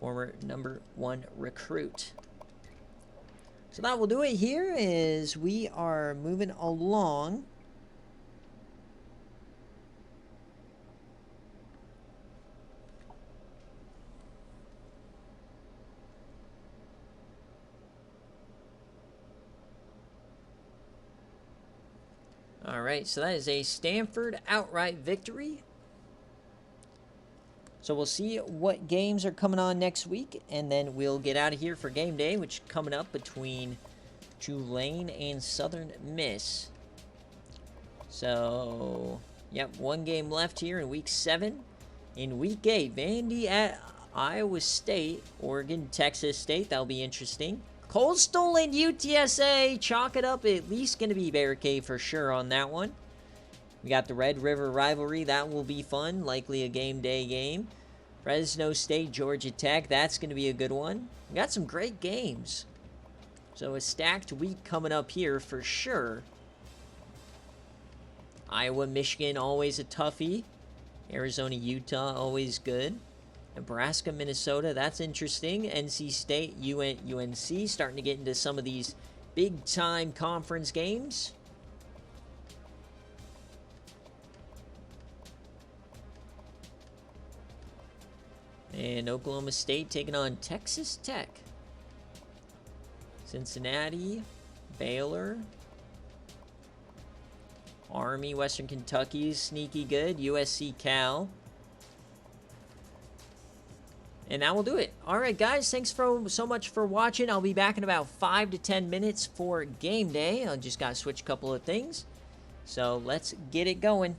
Former #1 recruit. So that will do it here as we are moving along. All right, so that is a Stanford outright victory. So we'll see what games are coming on next week, and then we'll get out of here for game day, which is coming up between Tulane and Southern Miss. So, yep, 1 game left here in Week 7. In Week 8, Vandy at Iowa State, Oregon, Texas State. That'll be interesting. Coastal and UTSA, chalk it up. At least going to be BearCave for sure on that one. We got the Red River rivalry. That will be fun. Likely a game day game. Fresno State, Georgia Tech. That's going to be a good one. We got some great games. So a stacked week coming up here for sure. Iowa, Michigan, always a toughie. Arizona, Utah, always good. Nebraska, Minnesota, that's interesting. NC State, UNC, starting to get into some of these big-time conference games. And Oklahoma State taking on Texas Tech. Cincinnati, Baylor. Army, Western Kentucky, sneaky good. USC, Cal. And that will do it. All right, guys, thanks so much for watching. I'll be back in about 5 to 10 minutes for game day. I just got to switch a couple of things. So let's get it going.